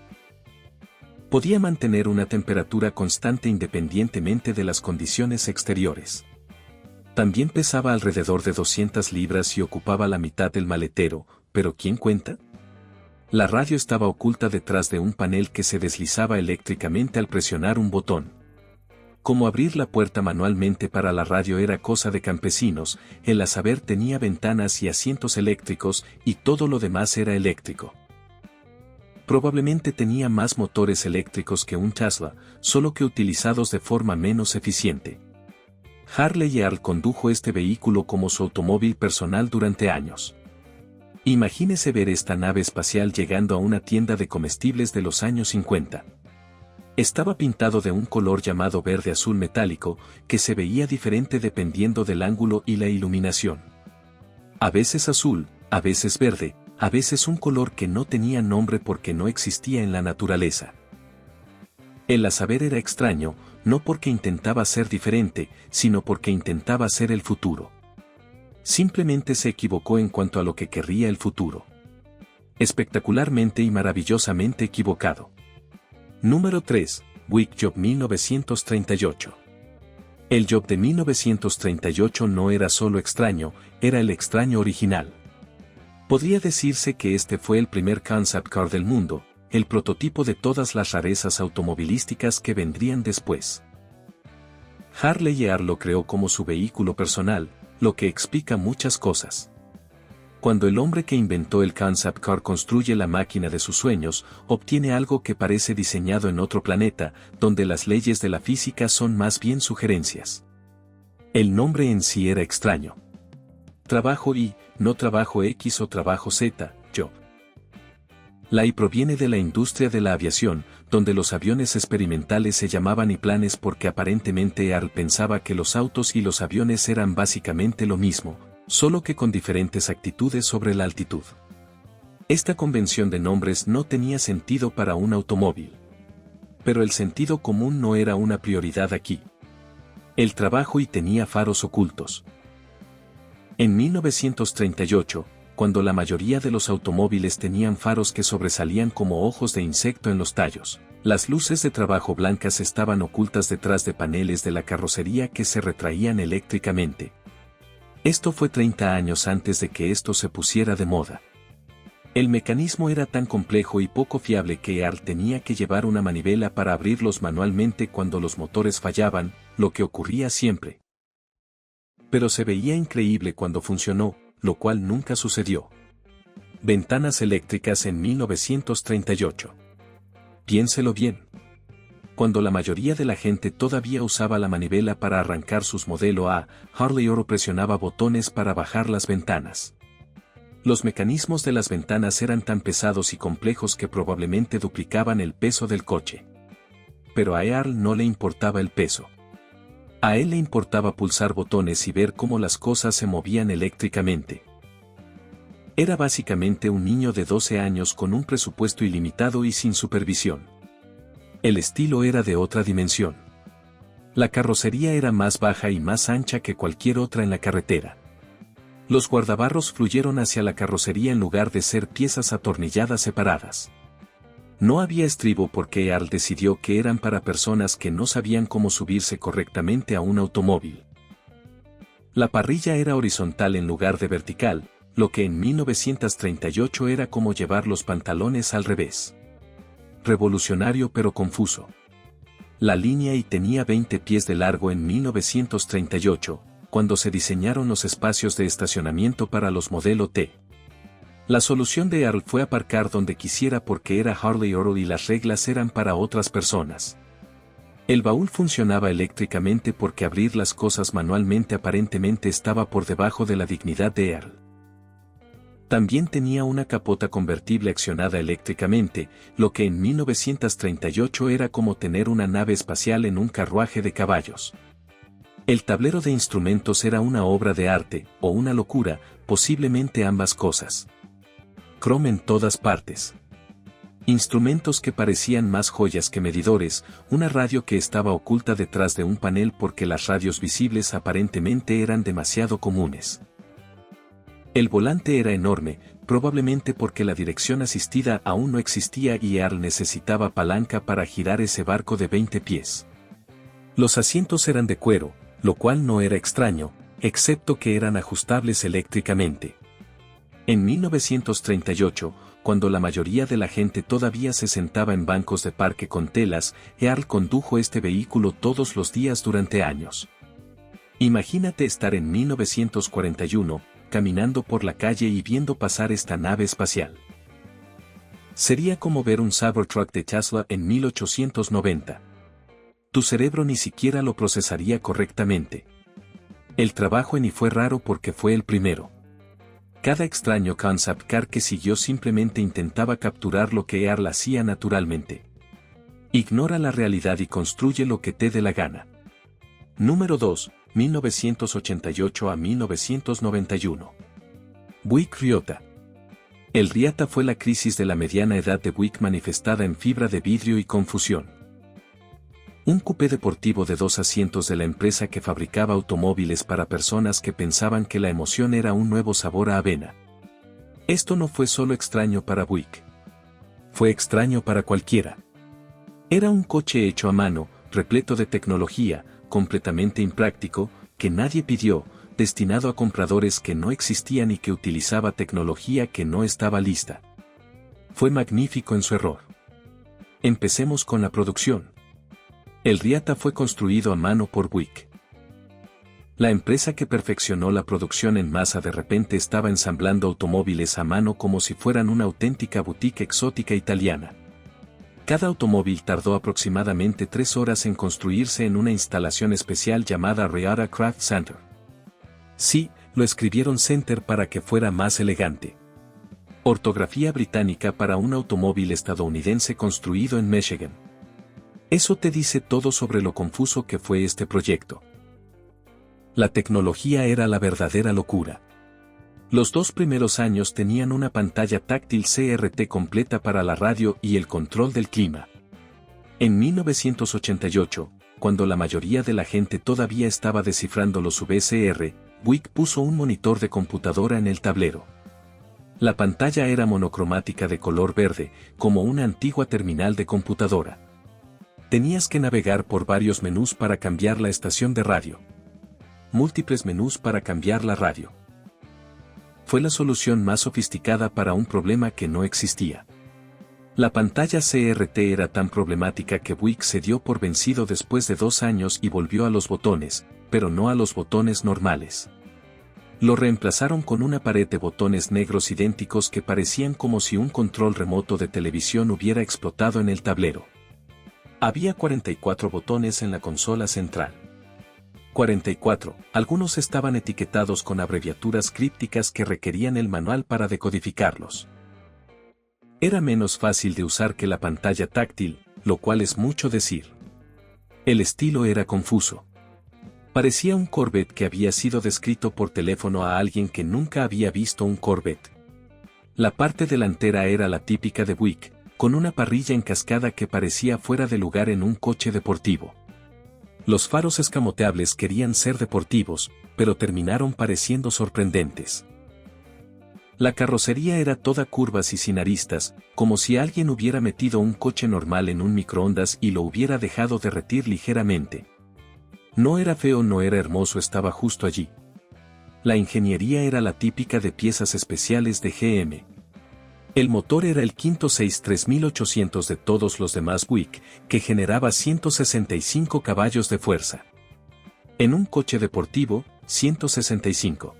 Podía mantener una temperatura constante independientemente de las condiciones exteriores. También pesaba alrededor de 200 libras y ocupaba la mitad del maletero, pero ¿quién cuenta? La radio estaba oculta detrás de un panel que se deslizaba eléctricamente al presionar un botón. Como abrir la puerta manualmente para la radio era cosa de campesinos, el asaber tenía ventanas y asientos eléctricos y todo lo demás era eléctrico. Probablemente tenía más motores eléctricos que un Tesla, solo que utilizados de forma menos eficiente. Harley Earl condujo este vehículo como su automóvil personal durante años. Imagínese ver esta nave espacial llegando a una tienda de comestibles de los años 50. Estaba pintado de un color llamado verde azul metálico, que se veía diferente dependiendo del ángulo y la iluminación. A veces azul, a veces verde, a veces un color que no tenía nombre porque no existía en la naturaleza. El asaber era extraño, no porque intentaba ser diferente, sino porque intentaba ser el futuro. Simplemente se equivocó en cuanto a lo que querría el futuro. Espectacularmente y maravillosamente equivocado. Número 3. Buick Job 1938. El Job de 1938 no era solo extraño, era el extraño original. Podría decirse que este fue el primer concept car del mundo, el prototipo de todas las rarezas automovilísticas que vendrían después. Harley Earl lo creó como su vehículo personal, lo que explica muchas cosas. Cuando el hombre que inventó el concept car construye la máquina de sus sueños, obtiene algo que parece diseñado en otro planeta, donde las leyes de la física son más bien sugerencias. El nombre en sí era extraño. Trabajo Y, no trabajo X o trabajo Z, Job. La I proviene de la industria de la aviación, donde los aviones experimentales se llamaban I-planes porque aparentemente Earl pensaba que los autos y los aviones eran básicamente lo mismo, solo que con diferentes actitudes sobre la altitud. Esta convención de nombres no tenía sentido para un automóvil. Pero el sentido común no era una prioridad aquí. El trabajo Y tenía faros ocultos. En 1938, cuando la mayoría de los automóviles tenían faros que sobresalían como ojos de insecto en los tallos, las luces de trabajo blancas estaban ocultas detrás de paneles de la carrocería que se retraían eléctricamente. Esto fue 30 años antes de que esto se pusiera de moda. El mecanismo era tan complejo y poco fiable que Earl tenía que llevar una manivela para abrirlos manualmente cuando los motores fallaban, lo que ocurría siempre. Pero se veía increíble cuando funcionó, lo cual nunca sucedió. Ventanas eléctricas en 1938. Piénselo bien. Cuando la mayoría de la gente todavía usaba la manivela para arrancar sus modelo A, Harley Earl presionaba botones para bajar las ventanas. Los mecanismos de las ventanas eran tan pesados y complejos que probablemente duplicaban el peso del coche. Pero a Earl no le importaba el peso. A él le importaba pulsar botones y ver cómo las cosas se movían eléctricamente. Era básicamente un niño de 12 años con un presupuesto ilimitado y sin supervisión. El estilo era de otra dimensión. La carrocería era más baja y más ancha que cualquier otra en la carretera. Los guardabarros fluyeron hacia la carrocería en lugar de ser piezas atornilladas separadas. No había estribo porque Earl decidió que eran para personas que no sabían cómo subirse correctamente a un automóvil. La parrilla era horizontal en lugar de vertical, lo que en 1938 era como llevar los pantalones al revés. Revolucionario pero confuso. La línea Y tenía 20 pies de largo en 1938, cuando se diseñaron los espacios de estacionamiento para los modelo T. La solución de Earl fue aparcar donde quisiera porque era Harley Earl y las reglas eran para otras personas. El baúl funcionaba eléctricamente porque abrir las cosas manualmente aparentemente estaba por debajo de la dignidad de Earl. También tenía una capota convertible accionada eléctricamente, lo que en 1938 era como tener una nave espacial en un carruaje de caballos. El tablero de instrumentos era una obra de arte, o una locura, posiblemente ambas cosas. Chrome en todas partes. Instrumentos que parecían más joyas que medidores, una radio que estaba oculta detrás de un panel porque las radios visibles aparentemente eran demasiado comunes. El volante era enorme, probablemente porque la dirección asistida aún no existía y Earl necesitaba palanca para girar ese barco de 20 pies. Los asientos eran de cuero, lo cual no era extraño, excepto que eran ajustables eléctricamente. En 1938, cuando la mayoría de la gente todavía se sentaba en bancos de parque con telas, Earl condujo este vehículo todos los días durante años. Imagínate estar en 1941, caminando por la calle y viendo pasar esta nave espacial. Sería como ver un Cybertruck de Tesla en 1890. Tu cerebro ni siquiera lo procesaría correctamente. El trabajo en I fue raro porque fue el primero. Cada extraño concept car que siguió simplemente intentaba capturar lo que Earl hacía naturalmente. Ignora la realidad y construye lo que te dé la gana. Número 2, 1988 a 1991. Buick Ryota. El Ryota fue la crisis de la mediana edad de Buick manifestada en fibra de vidrio y confusión. Un coupé deportivo de 2 asientos de la empresa que fabricaba automóviles para personas que pensaban que la emoción era un nuevo sabor a avena. Esto no fue solo extraño para Buick. Fue extraño para cualquiera. Era un coche hecho a mano, repleto de tecnología, completamente impráctico, que nadie pidió, destinado a compradores que no existían y que utilizaba tecnología que no estaba lista. Fue magnífico en su error. Empecemos con la producción. El Ryota fue construido a mano por Buick. La empresa que perfeccionó la producción en masa de repente estaba ensamblando automóviles a mano como si fueran una auténtica boutique exótica italiana. Cada automóvil tardó aproximadamente 3 horas en construirse en una instalación especial llamada Ryota Craft Center. Sí, lo escribieron Center para que fuera más elegante. Ortografía británica para un automóvil estadounidense construido en Michigan. Eso te dice todo sobre lo confuso que fue este proyecto. La tecnología era la verdadera locura. Los 2 primeros años tenían una pantalla táctil CRT completa para la radio y el control del clima. En 1988, cuando la mayoría de la gente todavía estaba descifrando los VCR, Buick puso un monitor de computadora en el tablero. La pantalla era monocromática de color verde, como una antigua terminal de computadora. Tenías que navegar por varios menús para cambiar la estación de radio. Múltiples menús para cambiar la radio. Fue la solución más sofisticada para un problema que no existía. La pantalla CRT era tan problemática que Buick se dio por vencido después de 2 años y volvió a los botones, pero no a los botones normales. Lo reemplazaron con una pared de botones negros idénticos que parecían como si un control remoto de televisión hubiera explotado en el tablero. Había 44 botones en la consola central. 44, algunos estaban etiquetados con abreviaturas crípticas que requerían el manual para decodificarlos. Era menos fácil de usar que la pantalla táctil, lo cual es mucho decir. El estilo era confuso. Parecía un Corvette que había sido descrito por teléfono a alguien que nunca había visto un Corvette. La parte delantera era la típica de Buick, con una parrilla en cascada que parecía fuera de lugar en un coche deportivo. Los faros escamoteables querían ser deportivos, pero terminaron pareciendo sorprendentes. La carrocería era toda curvas y sin aristas, como si alguien hubiera metido un coche normal en un microondas y lo hubiera dejado derretir ligeramente. No era feo, no era hermoso, estaba justo allí. La ingeniería era la típica de piezas especiales de GM. El motor era el quinto 63800 de todos los demás Buick, que generaba 165 caballos de fuerza. En un coche deportivo, 165.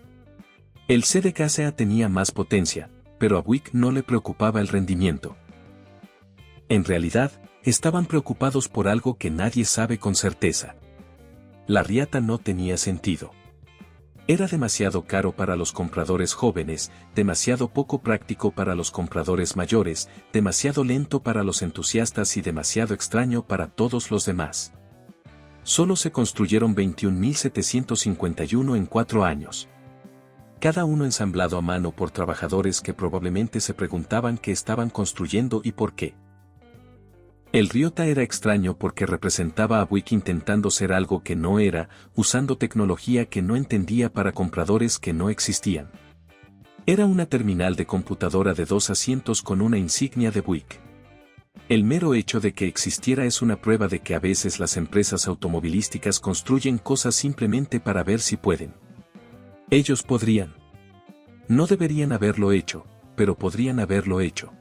El CDK tenía más potencia, pero a Buick no le preocupaba el rendimiento. En realidad, estaban preocupados por algo que nadie sabe con certeza. La Ryota no tenía sentido. Era demasiado caro para los compradores jóvenes, demasiado poco práctico para los compradores mayores, demasiado lento para los entusiastas y demasiado extraño para todos los demás. Solo se construyeron 21.751 en 4 años. Cada uno ensamblado a mano por trabajadores que probablemente se preguntaban qué estaban construyendo y por qué. El Ryota era extraño porque representaba a Buick intentando ser algo que no era, usando tecnología que no entendía para compradores que no existían. Era una terminal de computadora de 2 asientos con una insignia de Buick. El mero hecho de que existiera es una prueba de que a veces las empresas automovilísticas construyen cosas simplemente para ver si pueden. Ellos podrían. No deberían haberlo hecho, pero podrían haberlo hecho.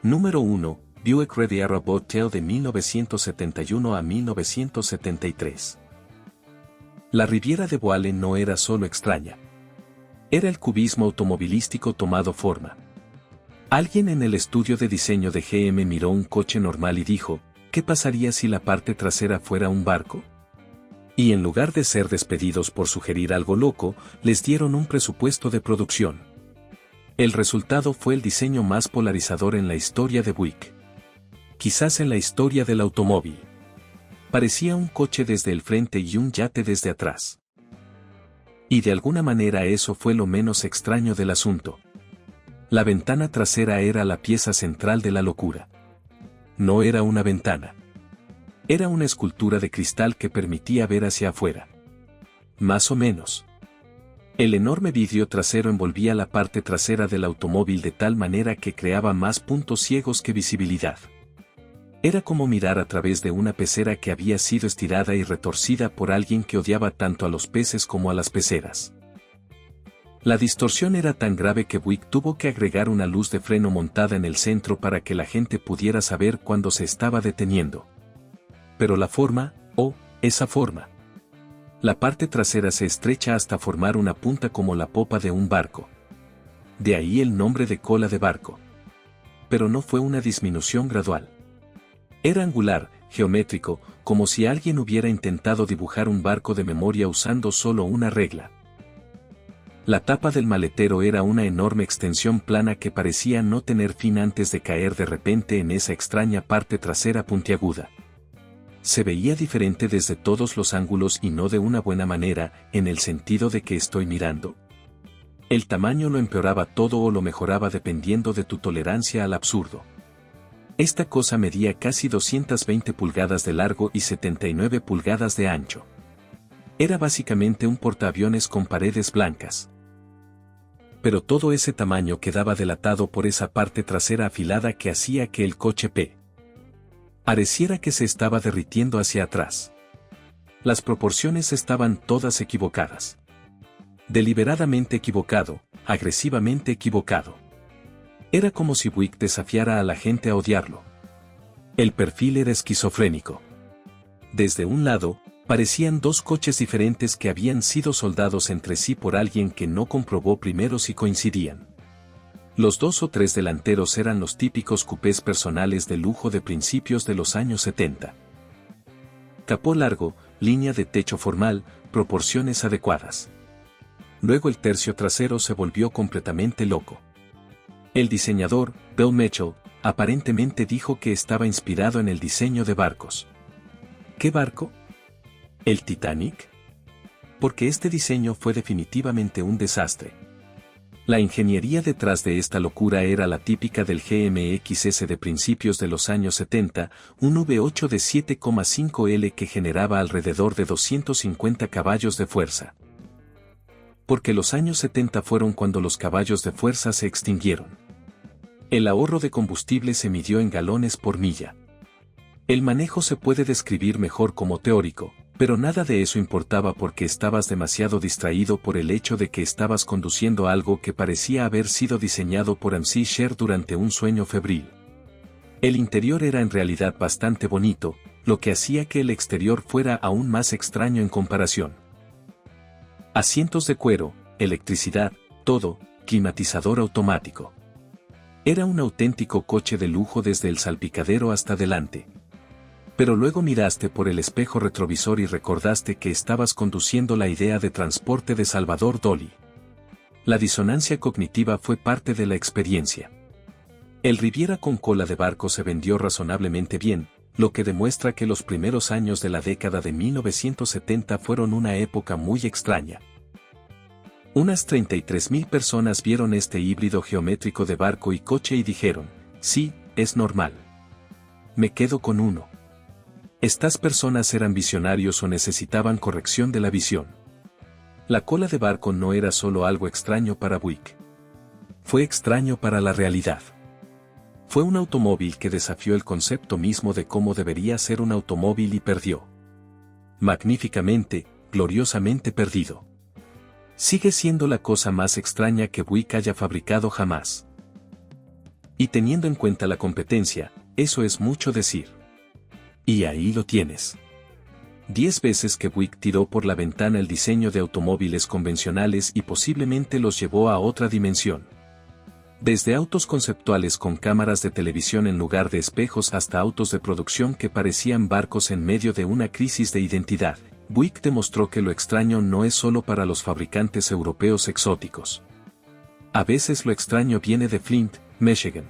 Número 1. Buick Riviera Bobtail de 1971 a 1973. La Riviera de Boale no era solo extraña. Era el cubismo automovilístico tomado forma. Alguien en el estudio de diseño de GM miró un coche normal y dijo, ¿qué pasaría si la parte trasera fuera un barco? Y en lugar de ser despedidos por sugerir algo loco, les dieron un presupuesto de producción. El resultado fue el diseño más polarizador en la historia de Buick. Quizás en la historia del automóvil. Parecía un coche desde el frente y un yate desde atrás. Y de alguna manera eso fue lo menos extraño del asunto. La ventana trasera era la pieza central de la locura. No era una ventana. Era una escultura de cristal que permitía ver hacia afuera. Más o menos. El enorme vidrio trasero envolvía la parte trasera del automóvil de tal manera que creaba más puntos ciegos que visibilidad. Era como mirar a través de una pecera que había sido estirada y retorcida por alguien que odiaba tanto a los peces como a las peceras. La distorsión era tan grave que Buick tuvo que agregar una luz de freno montada en el centro para que la gente pudiera saber cuándo se estaba deteniendo. Pero la forma, esa forma. La parte trasera se estrecha hasta formar una punta como la popa de un barco. De ahí el nombre de cola de barco. Pero no fue una disminución gradual. Era angular, geométrico, como si alguien hubiera intentado dibujar un barco de memoria usando solo una regla. La tapa del maletero era una enorme extensión plana que parecía no tener fin antes de caer de repente en esa extraña parte trasera puntiaguda. Se veía diferente desde todos los ángulos y no de una buena manera, en el sentido de que estoy mirando. El tamaño lo empeoraba todo o lo mejoraba dependiendo de tu tolerancia al absurdo. Esta cosa medía casi 220 pulgadas de largo y 79 pulgadas de ancho. Era básicamente un portaaviones con paredes blancas. Pero todo ese tamaño quedaba delatado por esa parte trasera afilada que hacía que el coche pareciera que se estaba derritiendo hacia atrás. Las proporciones estaban todas equivocadas. Deliberadamente equivocado, agresivamente equivocado. Era como si Buick desafiara a la gente a odiarlo. El perfil era esquizofrénico. Desde un lado, parecían dos coches diferentes que habían sido soldados entre sí por alguien que no comprobó primero si coincidían. Los 2 o 3 delanteros eran los típicos cupés personales de lujo de principios de los años 70. Capó largo, línea de techo formal, proporciones adecuadas. Luego el tercio trasero se volvió completamente loco. El diseñador, Bill Mitchell, aparentemente dijo que estaba inspirado en el diseño de barcos. ¿Qué barco? ¿El Titanic? Porque este diseño fue definitivamente un desastre. La ingeniería detrás de esta locura era la típica del GMXS de principios de los años 70, un V8 de 7,5L que generaba alrededor de 250 caballos de fuerza. Porque los años 70 fueron cuando los caballos de fuerza se extinguieron. El ahorro de combustible se midió en galones por milla. El manejo se puede describir mejor como teórico, pero nada de eso importaba porque estabas demasiado distraído por el hecho de que estabas conduciendo algo que parecía haber sido diseñado por MC Sher durante un sueño febril. El interior era en realidad bastante bonito, lo que hacía que el exterior fuera aún más extraño en comparación. Asientos de cuero, electricidad, todo, climatizador automático. Era un auténtico coche de lujo desde el salpicadero hasta delante. Pero luego miraste por el espejo retrovisor y recordaste que estabas conduciendo la idea de transporte de Salvador Dalí. La disonancia cognitiva fue parte de la experiencia. El Riviera con cola de barco se vendió razonablemente bien, lo que demuestra que los primeros años de la década de 1970 fueron una época muy extraña. Unas 33.000 personas vieron este híbrido geométrico de barco y coche y dijeron, sí, es normal. Me quedo con uno. Estas personas eran visionarios o necesitaban corrección de la visión. La cola de barco no era solo algo extraño para Buick. Fue extraño para la realidad. Fue un automóvil que desafió el concepto mismo de cómo debería ser un automóvil y perdió. Magníficamente, gloriosamente perdido. Sigue siendo la cosa más extraña que Buick haya fabricado jamás. Y teniendo en cuenta la competencia, eso es mucho decir. Y ahí lo tienes. 10 veces que Buick tiró por la ventana el diseño de automóviles convencionales y posiblemente los llevó a otra dimensión. Desde autos conceptuales con cámaras de televisión en lugar de espejos hasta autos de producción que parecían barcos en medio de una crisis de identidad, Buick demostró que lo extraño no es solo para los fabricantes europeos exóticos. A veces lo extraño viene de Flint, Michigan.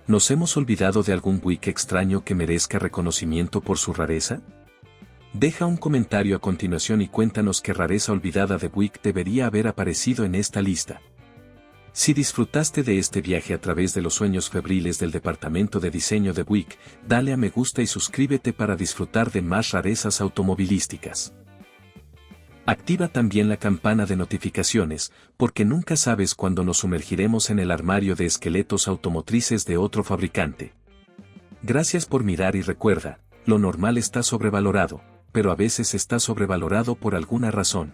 ¿Nos hemos olvidado de algún Buick extraño que merezca reconocimiento por su rareza? Deja un comentario a continuación y cuéntanos qué rareza olvidada de Buick debería haber aparecido en esta lista. Si disfrutaste de este viaje a través de los sueños febriles del departamento de diseño de Buick, dale a me gusta y suscríbete para disfrutar de más rarezas automovilísticas. Activa también la campana de notificaciones, porque nunca sabes cuándo nos sumergiremos en el armario de esqueletos automotrices de otro fabricante. Gracias por mirar y recuerda, lo normal está sobrevalorado, pero a veces está sobrevalorado por alguna razón.